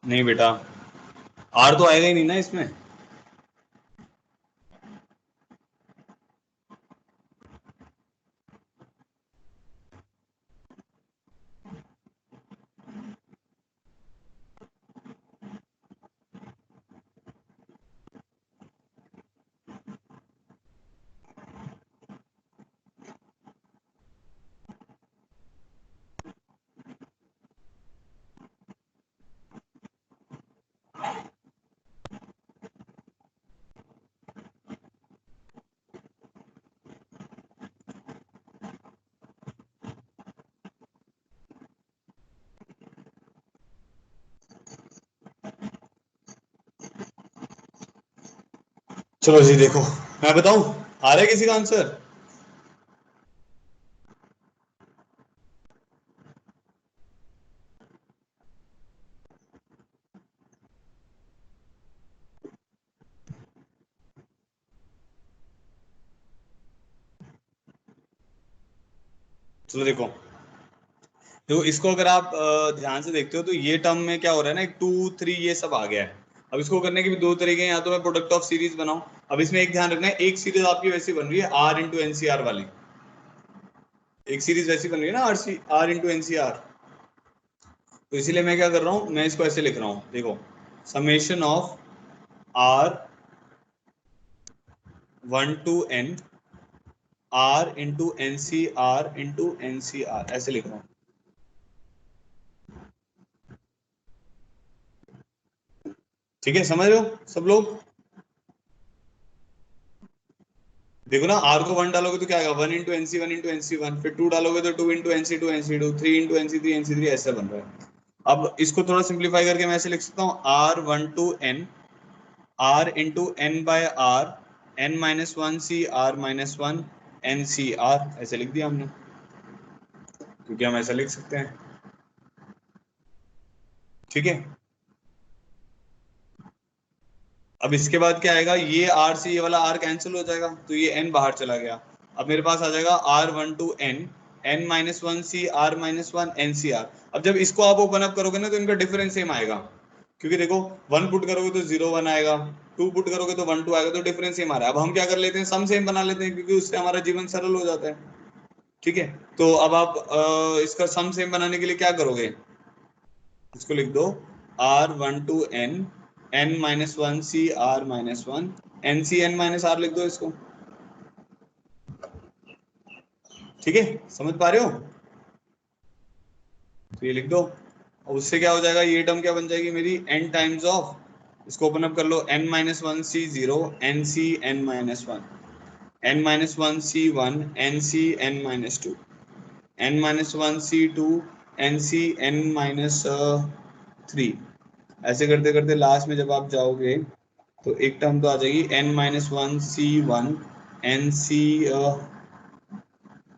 नहीं बेटा, r तो आएगा ही नहीं ना इसमें। चलो जी देखो, मैं बताऊं, आ रहा है किसी का आंसर? चलो देखो, तो इसको अगर आप ध्यान से देखते हो तो ये टर्म में क्या हो रहा है ना, एक 2 3 ये सब आ गया है। अब इसको करने के भी दो तरीके हैं, या तो मैं प्रोडक्ट ऑफ सीरीज बनाऊं। अब इसमें एक ध्यान रखना है, एक सीरीज आपकी वैसी बन रही है आर इंटू एनसीआर वाली, एक सीरीज वैसी बन रही है ना आर इंटू एनसीआर। तो इसीलिए मैं क्या कर रहा हूं, मैं इसको ऐसे लिख रहा हूं, देखो, summation of r 1 to n r into NCR ऐसे लिख रहा हूं। ठीक है, समझ रहे हो सब लोग? देखो ना, आर को 1 डालोगे तो क्या आएगा, 1 इंटू एनसी 1 फिर 2 डालोगे तो 2 इंटू एनसी 2 3 इंटू एनसी 3 ऐसा बन रहा है। अब इसको थोड़ा सिंप्लीफाई करके मैं ऐसे लिख सकता हूँ, R1 to n r into n by r n-1 C r-1 NCR ऐसे लिख दिया हमने, क्योंकि हम ऐसा लिख सकते हैं। ठीक है, अब इसके बाद क्या आएगा, ये आर से ये वाला आर कैंसिल हो जाएगा, तो ये एन बाहर चला गया। अब मेरे पास आ जाएगा R1 to n n-1 C r-1 NCR। अब जब इसको आप ओपन अप करोगे ना तो इनका डिफरेंस सेम आएगा, क्योंकि देखो 1 पुट करोगे तो 0 1 आएगा, 2 पुट करोगे तो 1 2 आएगा, तो डिफरेंस सेम आ रहा है। अब हम क्या कर लेते हैं, सम सेम बना लेते हैं, क्योंकि उससे हमारा जीवन सरल हो जाता है। ठीक है, तो अब आप इसका सम सेम बनाने के लिए क्या करोगे, इसको लिख दो R1 to n n-1 C r-1 NC n-r लिख दो इसको। ठीक है, समझ पा रहे हो? तो ये लिख दो, और उससे क्या हो जाएगा, ये टर्म क्या बन जाएगी मेरी, n टाइम्स ऑफ, इसको ओपन अप कर लो, n-1 C0 NC n-1 n-1 C1 NC n-2 n-1 C2 NC n-3। ऐसे करते करते लास्ट में जब आप जाओगे तो एक टर्म तो आ जाएगी n-1 C1 NC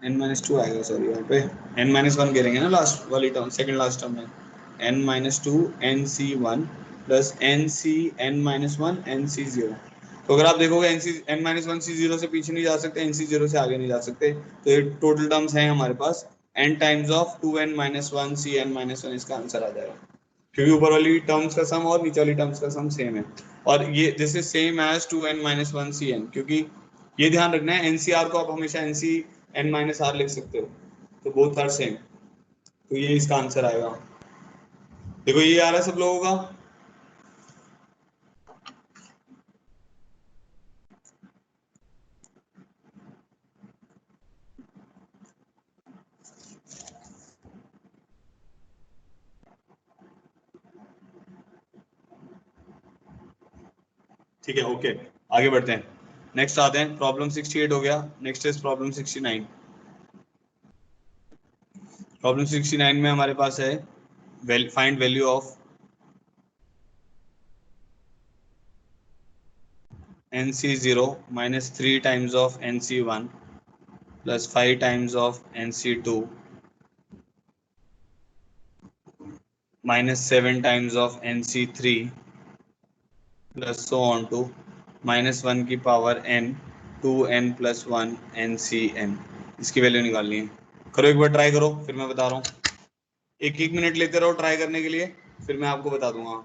n-2 आएगा, सॉरी यहाँ पे n-1 गिरेंगे ना लास्ट वाली टर्म, सेकंड लास्ट टर्म में n-2 nc1 plus nc n-1 nc0। तो अगर आप देखोगे n-1 c0 से पीछे नहीं जा सकते, nc0 से आगे नहीं जा सकते, तो ये टोटल टर्म्स हैं हमारे पास n times of 2n-1 cn-1, इसका आंसर आ जाएगा, क्योंकि ऊपर वाली टर्म्स का सम और नीचे वाली टर्म्स का सम सेम है। और ये this is same as 2n-1 cn, क्योंकि ये ध्यान रखना है एनसीआर को आप हमेशा एनसी n-r लिख सकते हो, तो बोथ आर सेम, तो ये इसका आंसर आएगा। देखो ये आ रहा है सब लोगों का। ठीक है, ओके, आगे बढ़ते हैं, नेक्स्ट आते हैं, प्रॉब्लम 68 हो गया, नेक्स्ट इज प्रॉब्लम 69। प्रॉब्लम 69 में हमारे पास है find value of nc0 minus 3 times of nc1 plus 5 times of nc2 minus 7 times of nc3 plus so on to minus 1 की power n 2n plus 1 ncn, इसकी value निकालनी है। करो एक बार try करो, फिर मैं बता रहा हूँ, एक एक मिनट लेते रहो ट्राई करने के लिए, फिर मैं आपको बता दूंगा।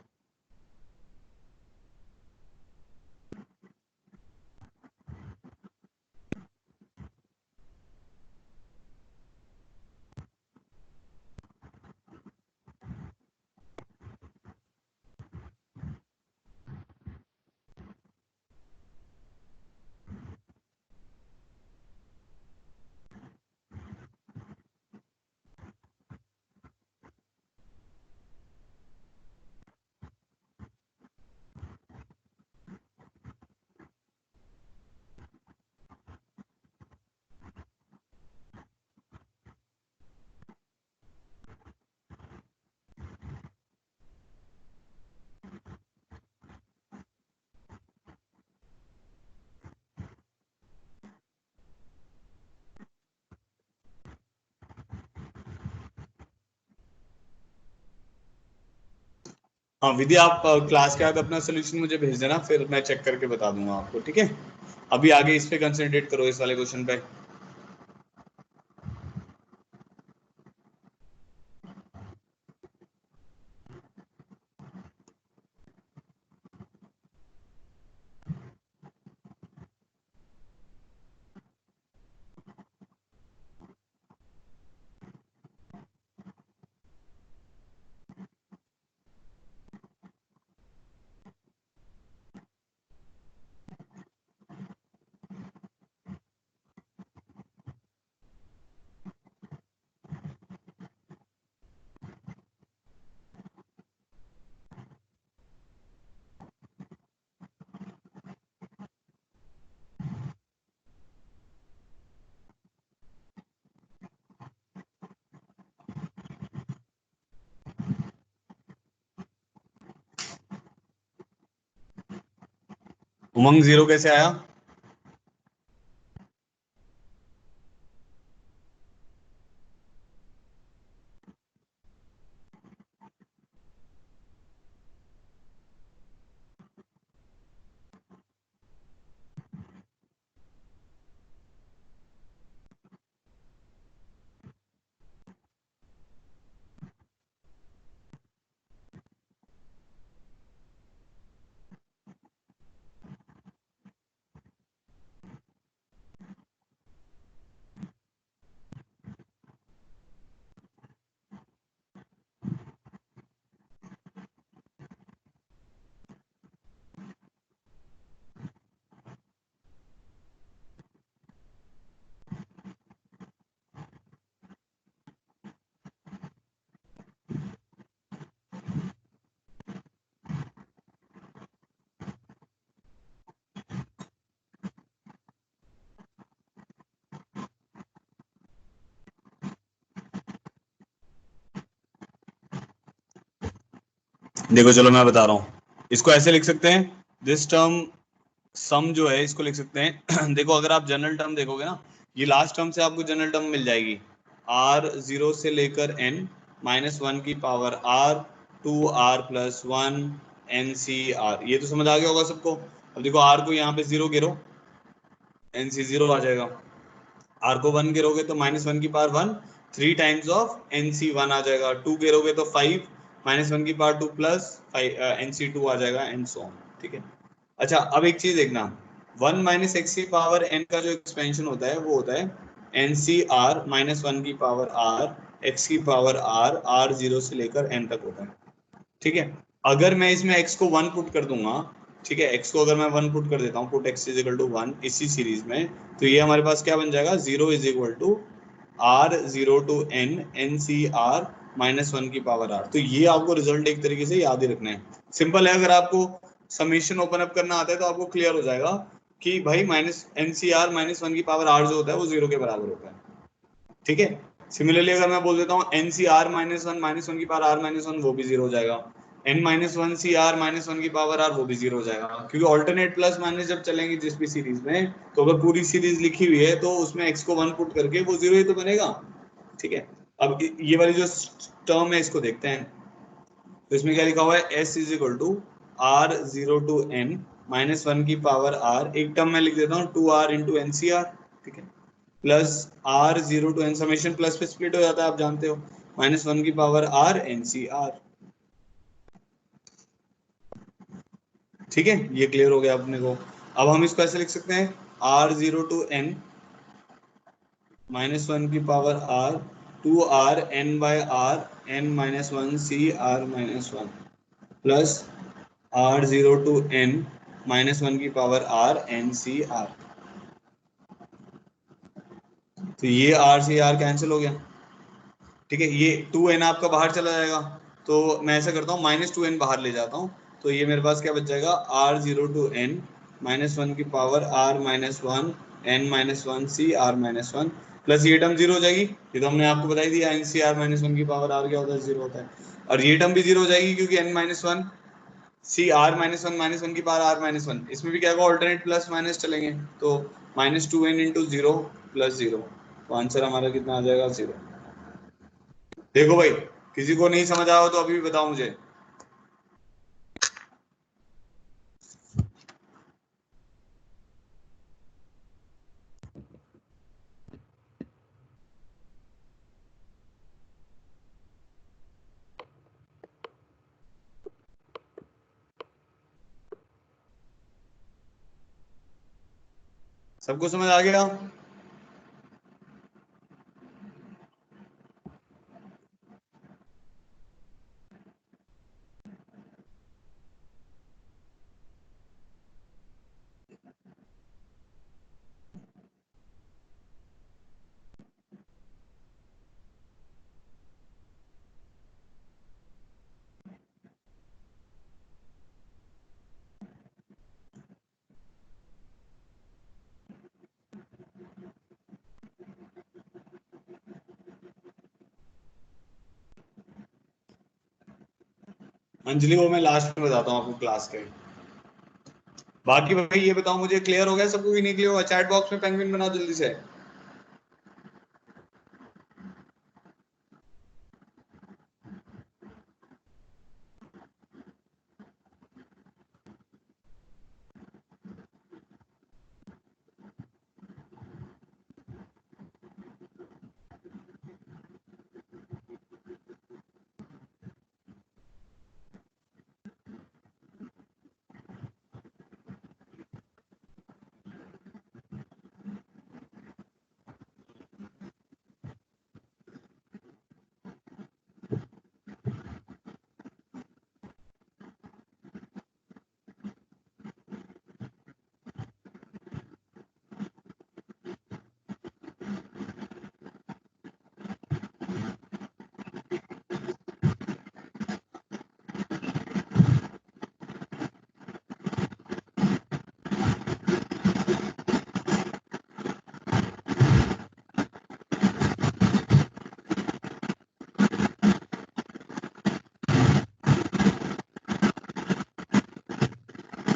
हाँ विधि, आप क्लास के बाद अपना सोल्यूशन मुझे भेज देना, फिर मैं चेक करके बता दूंगा आपको, ठीक है। अभी आगे इस पे कंसंट्रेट करो, इस वाले क्वेश्चन पे। उमंग 0 कैसे आया? देखो चलो मैं बता रहा हूँ, इसको ऐसे लिख सकते हैं, दिस टर्म सम जो है इसको लिख सकते हैं देखो अगर आप जनरल टर्म देखोगे ना, ये लास्ट टर्म से आपको जनरल टर्म मिल जाएगी, r 0 से लेकर n -1 की पावर r 2r + 1 NCr। ये तो समझ आ गया होगा सबको। अब देखो r को यहाँ पे 0 गिरो, NC 0 आ जाएगा। r को 1 गिरोगे तो -1 की पावर 1, 3 टाइम्स ऑफ NC 1 आ जाएगा। 2 गिरोगे तो 5, -1 की पावर 2 प्लस NC 2 आ जाएगा, एंड सो ऑन। ठीक है। अच्छा, अब एक चीज देखना, 1 - x की पावर n का जो एक्सपेंशन होता है वो होता है NCr -1 की पावर r x की पावर r 0 से लेकर n तक होता है। ठीक है। अगर मैं इसमें x को 1 पुट कर दूंगा, ठीक है, x को अगर मैं 1 पुट कर देता हूँ, put x is equal to 1 इसी सीरीज में, तो ये हमारे पास क्या बन जाएगा, 0 is equal to r0 to n NCr -1 की पावर r। तो ये आपको रिजल्ट एक तरीके से याद ही रखना है, सिंपल है। अगर आपको समीशन ओपन अप करना आता है तो आपको क्लियर हो जाएगा कि भाई NCr -1 की पावर r जो होता है वो 0 के बराबर होता है। ठीक है। सिमिलरली अगर मैं बोल देता हूँ NCr -1 की पावर r -1, वो भी 0 हो जाएगा। n -1 CR -1 की पावर r, वो भी 0 हो जाएगा, क्योंकि ऑल्टरनेट प्लस माइनस जब चलेंगे जिस भी सीरीज में, तो अगर पूरी सीरीज लिखी हुई है तो उसमें x को 1 पुट करके वो 0 ही तो बनेगा। ठीक है। अब ये वाली जो टर्म है इसको देखते हैं, तो इसमें क्या लिखा हुआ है, s is equal to r0 to n -1 की पावर r, एक टर्म में लिख देता हूँ 2r इंटू NCr। ठीक है। Plus r0 to n, summation plus पे स्प्लिट हो जाता है, आप जानते हो, -1 की पावर r NCr। ठीक है, ये क्लियर हो गया अपने को। अब हम इसको ऐसे लिख सकते हैं, r0 to n -1 की पावर r 2r n बाय r n -1 CR -1 plus r0 to n -1 की पावर r NCr। तो ये r से r कैंसिल हो गया। ठीक है, ये 2n आपका बाहर चला जाएगा, तो मैं ऐसा करता हूँ -2n बाहर ले जाता हूँ, तो ये मेरे पास क्या बच जाएगा, r0 to n -1 की power r -1 n -1 CR -1 plus ये टर्म 0 हो जाएगी, ये तो हमने आपको बता ही दिया, NCr -1 की पावर r क्या होता है, 0 होता है। और ये टर्म भी 0 हो जाएगी क्योंकि n -1 CR -1 की पावर r -1, इसमें भी क्या होगा, ऑल्टरनेट प्लस माइनस चलेंगे, तो -2n इंटू 0 प्लस 0, तो आंसर हमारा कितना आ जाएगा, 0। देखो भाई, किसी को नहीं समझ आया हो तो अभी भी बताओ मुझे। सबको समझ आ गया? अंजलि, वो मैं लास्ट में बताता हूँ आपको क्लास के। बाकी भाई ये बताओ मुझे, क्लियर हो गया सबको कि नहीं क्लियर हुआ? चैट बॉक्स में पेंगुइन बनाओ जल्दी से।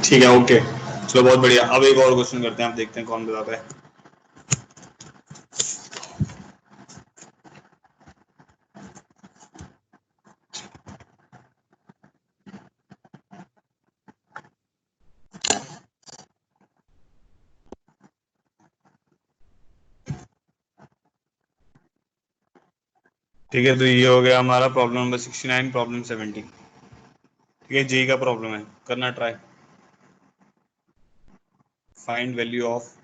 ठीक है, ओके, चलो बहुत बढ़िया। अब एक और क्वेश्चन करते हैं, आप देखते हैं कौन बताता है। ठीक है, तो ये हो गया हमारा प्रॉब्लम नंबर 69, प्रॉब्लम 70। ठीक है, जेई का प्रॉब्लम है, करना try. Find value of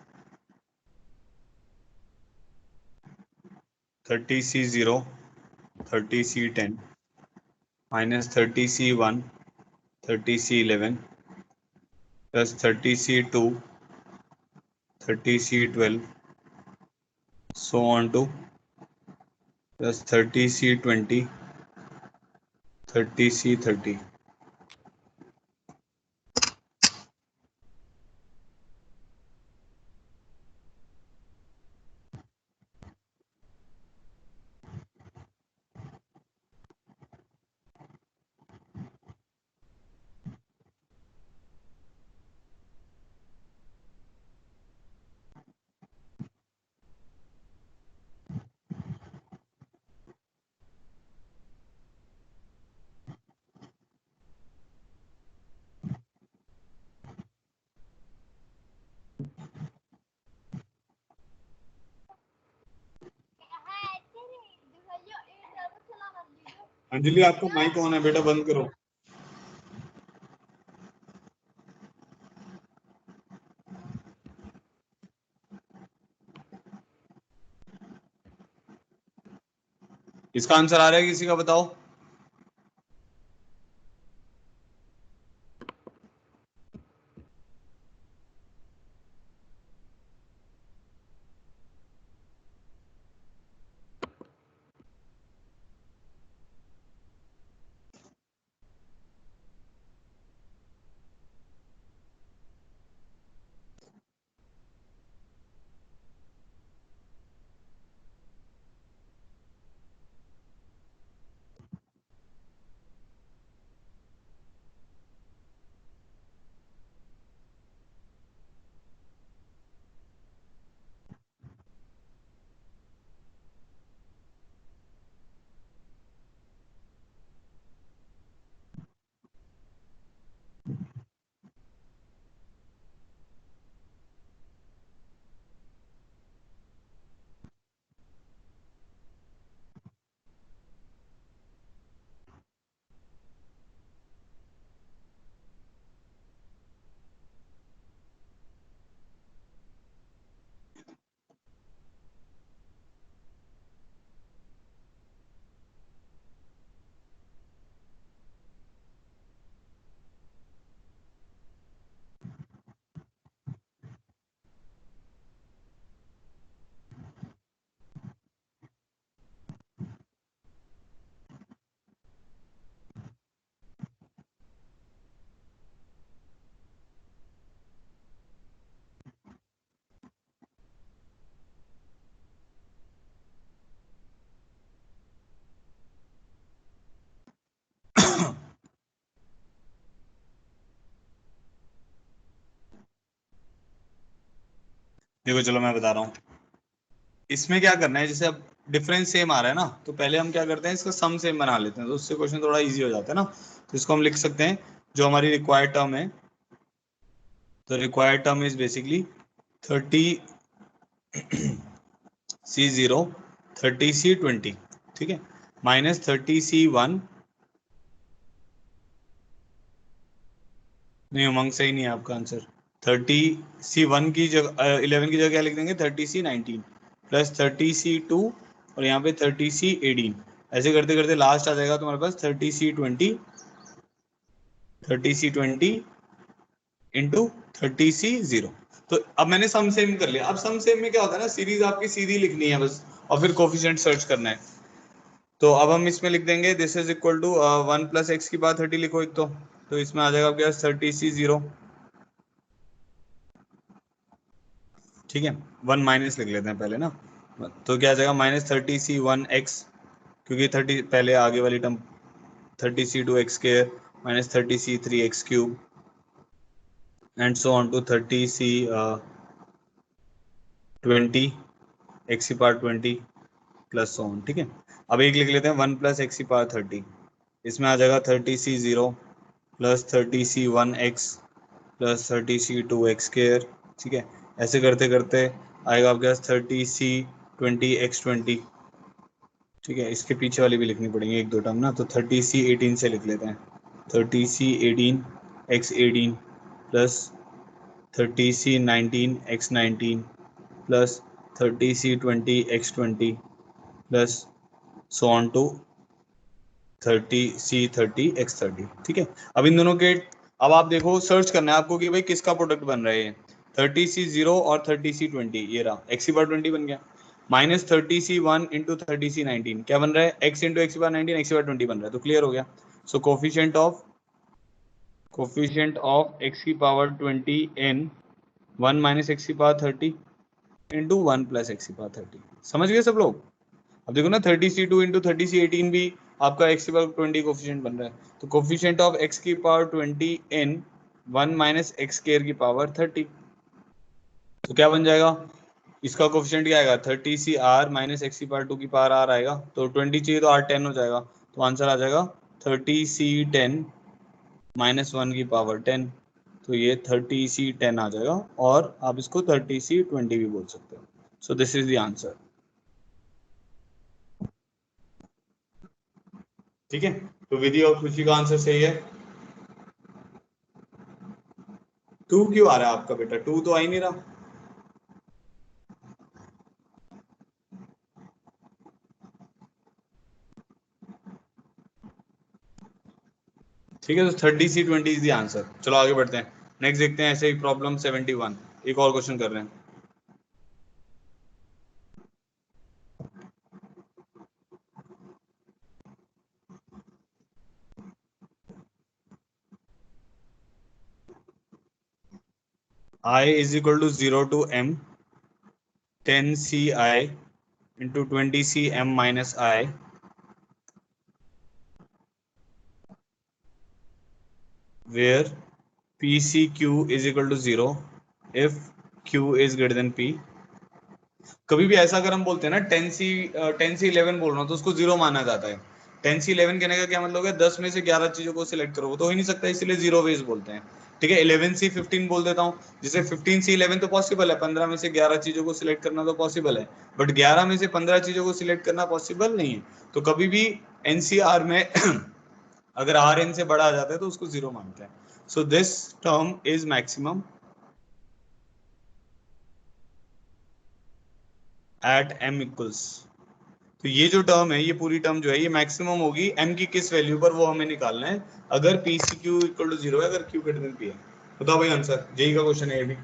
30C0 30C10 minus 30C1 30C11 plus 30C2 30C12 so on to plus 30C20 30C30। Anjali, आपका माइक ऑन है बेटा, बंद करो। इसका आंसर आ रहा है किसी का, बताओ। देखो चलो मैं बता रहा हूँ। इसमें क्या करना है, जैसे अब डिफरेंस सेम आ रहा है ना, तो पहले हम क्या करते हैं, इसका सम सेम बना लेते हैं, तो उससे क्वेश्चन थोड़ा इजी हो जाता है ना। तो इसको हम लिख सकते हैं, जो हमारी रिक्वायर्ड टर्म है, तो required term is basically 30C0 30C20, ठीक है, माइनस 30C1, नहीं उमंग सही नहीं है आपका आंसर। 30C1 की जगह 11 की जगह क्या लिख देंगे, 30C19 प्लस 30C2 और यहाँ पे 30C18। ऐसे करते करते लास्ट आ जाएगा तुम्हारे पास 30C20 इंटू 30C0। तो अब मैंने सम सेम कर लिया। अब सम सेम में क्या होता है ना, सीरीज आपकी सीधी लिखनी है बस, और फिर कोफिशिएंट सर्च करना है। तो अब हम इसमें लिख देंगे this is equal to 1 plus x की बाद 30 लिखो एक, तो इसमें आ जाएगा आपके पास 30C0। ठीक है, 1 माइनस लिख लेते हैं पहले ना, तो क्या आ जाएगा -30C1x, क्योंकि 30 पहले आगे वाली term 30C2x² minus 30C3x³ and so on to 30C20 x⁻20 plus so on. ठीक है, अब एक लिख लेते हैं 1 प्लस x⁻30, इसमें आ जाएगा 30C0 plus 30C1x plus 30C2x²। ठीक है, ऐसे करते करते आएगा आपके पास 30C20x20। ठीक है, इसके पीछे वाली भी लिखनी पड़ेंगी एक दो टर्म ना, तो 30C18 से लिख लेते हैं। 30C18 x18 plus 30C19 x19 plus 30C20 x20 plus so on to 30C30 x30। ठीक है, अब इन दोनों के, अब आप देखो सर्च करना है आपको कि भाई किसका प्रोडक्ट बन रहा है। 30C0 और 30C20, ये रहा, x/20 बन गया, माइनस 30C1 इंटू 30C19 क्या बन रहा है, x इंटू x/19 x/20 बन रहा है, तो क्लियर हो गया। So coefficient of x⁻20 n 1 minus x⁻30 into 1 plus x⁻30। समझ गए सब लोग? अब देखो ना 30C2 इंटू 30C18 भी आपका x⁻20 कोफिशिएंट बन रहा है, तो coefficient of x⁻20 n 1 minus x⁻30, तो क्या बन जाएगा, इसका कोफिशिएंट क्या आएगा, 30CR माइनस x⁻2 आएगा, तो 20 चाहिए तो R10 हो जाएगा, तो आंसर आ जाएगा 30C10 माइनस 1 की पावर 10, तो ये 30C10 आ जाएगा, और आप इसको 30C20 भी बोल सकते हो। So this is the answer. ठीक है, तो विधि और खुशी का आंसर सही है। 2 क्यों आ रहा है आपका बेटा, 2 तो आ ही नहीं रहा। ठीक है, तो 30C20 इज द आंसर। चलो आगे बढ़ते हैं, नेक्स्ट देखते हैं। ऐसे ही प्रॉब्लम 71, एक और क्वेश्चन कर रहे हैं। I is equal to 0 to m 10CI into 20CM minus I, where PCQ is equal to 0 if Q is greater than P। कभी भी ऐसा अगर हम बोलते हैं ना 10C11 बोल रहा हूँ तो उसको 0 माना जाता है। 10C11 कहने का क्या मतलब है, 10 में से 11 चीजों को सिलेक्ट करो, तो हो ही नहीं सकता, इसलिए 0 वेज बोलते हैं। ठीक है, 11C15 बोल देता हूँ, जैसे 15C11 तो पॉसिबल है, 15 में से 11 चीजों को सिलेक्ट करना तो पॉसिबल है, बट 11 में से 15 चीजों को सिलेक्ट करना पॉसिबल नहीं है। तो कभी भी एनसीआर में अगर Rn से बड़ा आ जाता है तो उसको 0 मानते हैं। So this term is maximum at m equals, तो ये जो टर्म है, ये पूरी टर्म जो है, ये मैक्सिमम होगी m की किस वैल्यू पर, वो हमें निकालना है, अगर p c q equal to 0 है, अगर q ग्रेटर देन p है। बताओ भाई आंसर, जेई का क्वेश्चन है ये भी।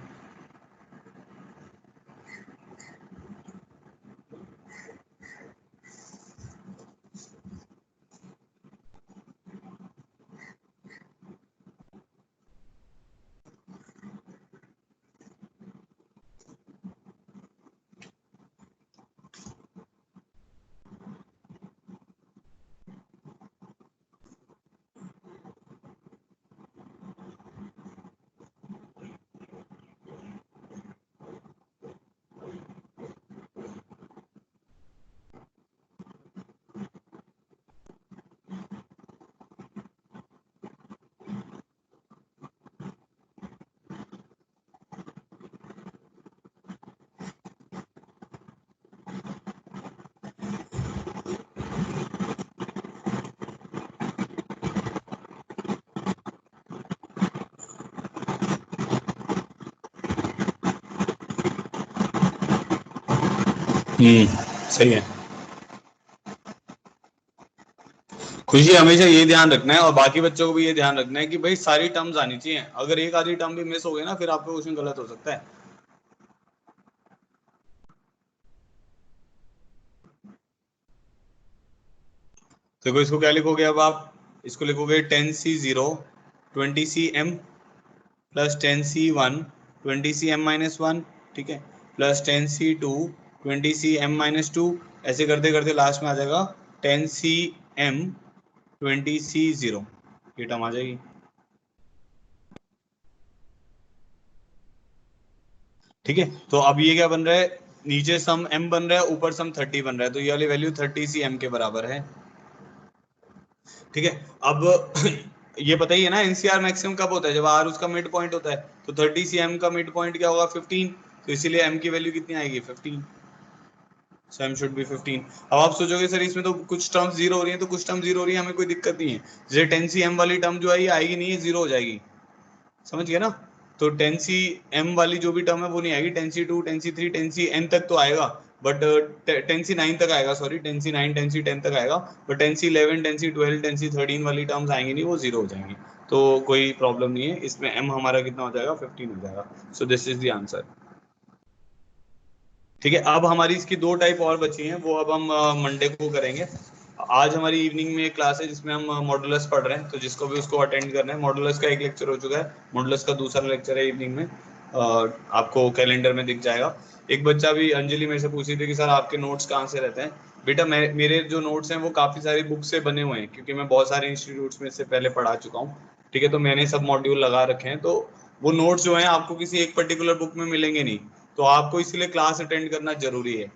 सही है। खुशी, हमेशा ये ध्यान रखना है और बाकी बच्चों को भी ये ध्यान रखना है कि भाई सारी टर्म्स आनी चाहिए, अगर एक आधी टर्म भी मिस हो गई ना, फिर आपका क्वेश्चन गलत हो सकता है। देखो इसको क्या लिखोगे, अब आप इसको लिखोगे 10C0 20CM plus 10C1 20CM minus 1, ठीक है, प्लस 10C2 20CM माइनस 2, ऐसे करते करते लास्ट में आ जाएगा 10CM 20C0, ये टर्म आ जाएगी। ठीक है, तो अब ये क्या बन रहा है, नीचे सम m बन रहा है, ऊपर सम 30 बन रहा है, तो ये वाली वैल्यू 30CM के बराबर है। ठीक है, अब ये पता ही है ना एनसीआर मैक्सिमम कब होता है, जब आर उसका मिड पॉइंट होता है, तो 30CM का मिड पॉइंट क्या होगा 15, तो इसीलिए m की वैल्यू कितनी आएगी 15। so m should be 15. अब आप सोचोगे सर इसमें तो कुछ टर्म्स जीरो हो रही हैं, तो कुछ टर्म जीरो हो रही है, हमें कोई दिक्कत नहीं है। जैसे 10cm वाली टर्म जो है ये आएगी नहीं, ये जीरो हो जाएगी, समझ गए ना। तो 10cm वाली जो भी टर्म है वो नहीं आएगी, 10c2 10c3 10cn तक तो आएगा, बट 10c9 तक आएगा, सॉरी 10c9 10c10 तक आएगा, बट 10c11 10c12 10c13 वाली टर्म्स आएंगी नहीं, वो जीरो हो जाएंगी। तो कोई प्रॉब्लम नहीं है इसमें, m हमारा कितना हो जाएगा 15 हो जाएगा। So this is the answer. ठीक है, अब हमारी इसकी दो टाइप और बची हैं, वो अब हम मंडे को करेंगे। आज हमारी इवनिंग में एक क्लास है जिसमें हम मॉडुलस पढ़ रहे हैं, तो जिसको भी उसको अटेंड करना है। मॉडुलस का एक लेक्चर हो चुका है, मॉडुलस का दूसरा लेक्चर है इवनिंग में, आपको कैलेंडर में दिख जाएगा। एक बच्चा भी, अंजलि मेरे से पूछ रही थी कि सर आपके नोट्स कहाँ से रहते हैं। बेटा मेरे जो नोट्स हैं वो काफ़ी सारी बुक से बने हुए हैं, क्योंकि मैं बहुत सारे इंस्टीट्यूट्स में इससे पहले पढ़ा चुका हूँ। ठीक है, तो मैंने सब मॉड्यूल लगा रखे हैं, तो वो नोट्स जो हैं आपको किसी एक पर्टिकुलर बुक में मिलेंगे नहीं, तो आपको इसलिए क्लास अटेंड करना जरूरी है।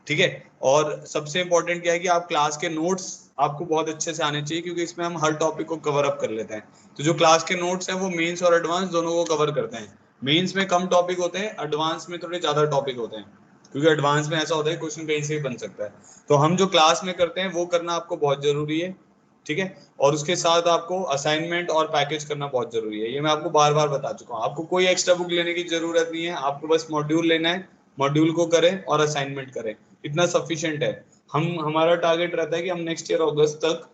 ठीक है, और सबसे इंपॉर्टेंट क्या है कि आप क्लास के नोट्स आपको बहुत अच्छे से आने चाहिए, क्योंकि इसमें हम हर टॉपिक को कवर अप कर लेते हैं। तो जो क्लास के नोट्स हैं वो मेंस और एडवांस दोनों को कवर करते हैं। मेंस में कम टॉपिक होते हैं, एडवांस में थोड़े ज्यादा टॉपिक होते हैं, क्योंकि एडवांस में ऐसा होता है क्वेश्चन कहीं से भी बन सकता है। तो हम जो क्लास में करते हैं वो करना आपको बहुत जरूरी है। ठीक है, और उसके साथ आपको असाइनमेंट और पैकेज करना बहुत जरूरी है, ये मैं आपको बार बार बता चुका हूँ। आपको कोई एक्स्ट्रा बुक लेने की जरूरत नहीं है, आपको बस मॉड्यूल लेना है, मॉड्यूल को करें और असाइनमेंट करें, इतना सफिशिएंट है। हमारा टारगेट रहता है कि हम नेक्स्ट ईयर अगस्त तक,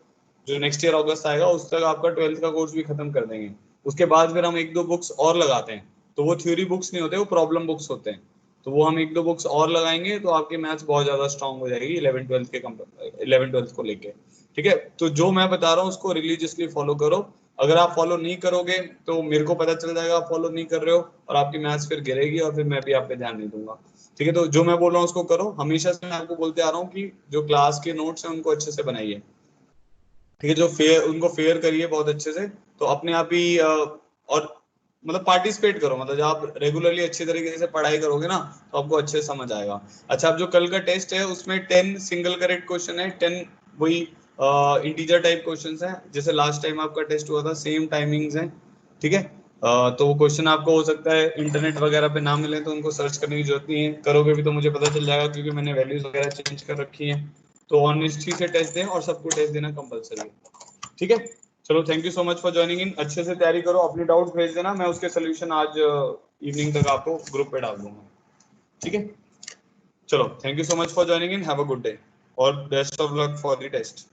जो नेक्स्ट ईयर अगस्त आएगा उस तक आपका 12th का कोर्स भी खत्म कर देंगे। उसके बाद फिर हम एक दो बुक्स और लगाते हैं, तो वो थ्योरी बुक्स नहीं होते, वो प्रॉब्लम बुक्स होते हैं। तो वो हम एक दो बुक्स और लगाएंगे तो आपकी मैथ्स बहुत ज्यादा स्ट्रांग हो जाएगी 11th 12th को लेके। ठीक है, तो जो मैं बता रहा हूँ उसको रिलीजियसली फॉलो करो। अगर आप फॉलो नहीं करोगे तो मेरे को पता चल जाएगा आप फॉलो नहीं कर रहे हो, और आपकी मैथ्स फिर गिरेगी, और फिर मैं भी आप पे ध्यान नहीं दूंगा। ठीक है, तो जो मैं बोल रहा हूँ उसको करो। हमेशा से मैं आपको बोलते आ रहा हूँ कि जो क्लास के नोट्स हैं उनको अच्छे से बनाइए। ठीक है, जो फेयर, उनको फेयर करिए बहुत अच्छे से, तो अपने आप ही और मतलब पार्टिसिपेट करो, मतलब जब आप रेगुलरली अच्छे तरीके से पढ़ाई करोगे ना तो आपको अच्छे समझ आएगा। अच्छा, अब जो कल का टेस्ट है उसमें 10 सिंगल करेक्ट क्वेश्चन है, 10 वही इंटीजर टाइप क्वेश्चंस हैं, जैसे लास्ट टाइम आपका टेस्ट हुआ था, सेम टाइमिंग्स हैं। ठीक है, तो वो क्वेश्चन आपको हो सकता है इंटरनेट वगैरह पे ना मिले, तो उनको सर्च करने की जरूरत नहीं है, करोगे भी तो मुझे पता चल जाएगा, क्योंकि मैंने वैल्यूज वगैरह चेंज कर रखी हैं। तो ऑनेस्टी से टेस्ट दें, और सबको टेस्ट देना कंपलसरी है। ठीक है, चलो, thank you so much for joining इन। अच्छे से तैयारी करो, अपनी डाउट भेज देना, मैं उसके सोल्यूशन आज इवनिंग तक आपको ग्रुप पे डाल दूंगा। ठीक है, चलो, thank you so much for joining in, have a good day और best of luck for the test.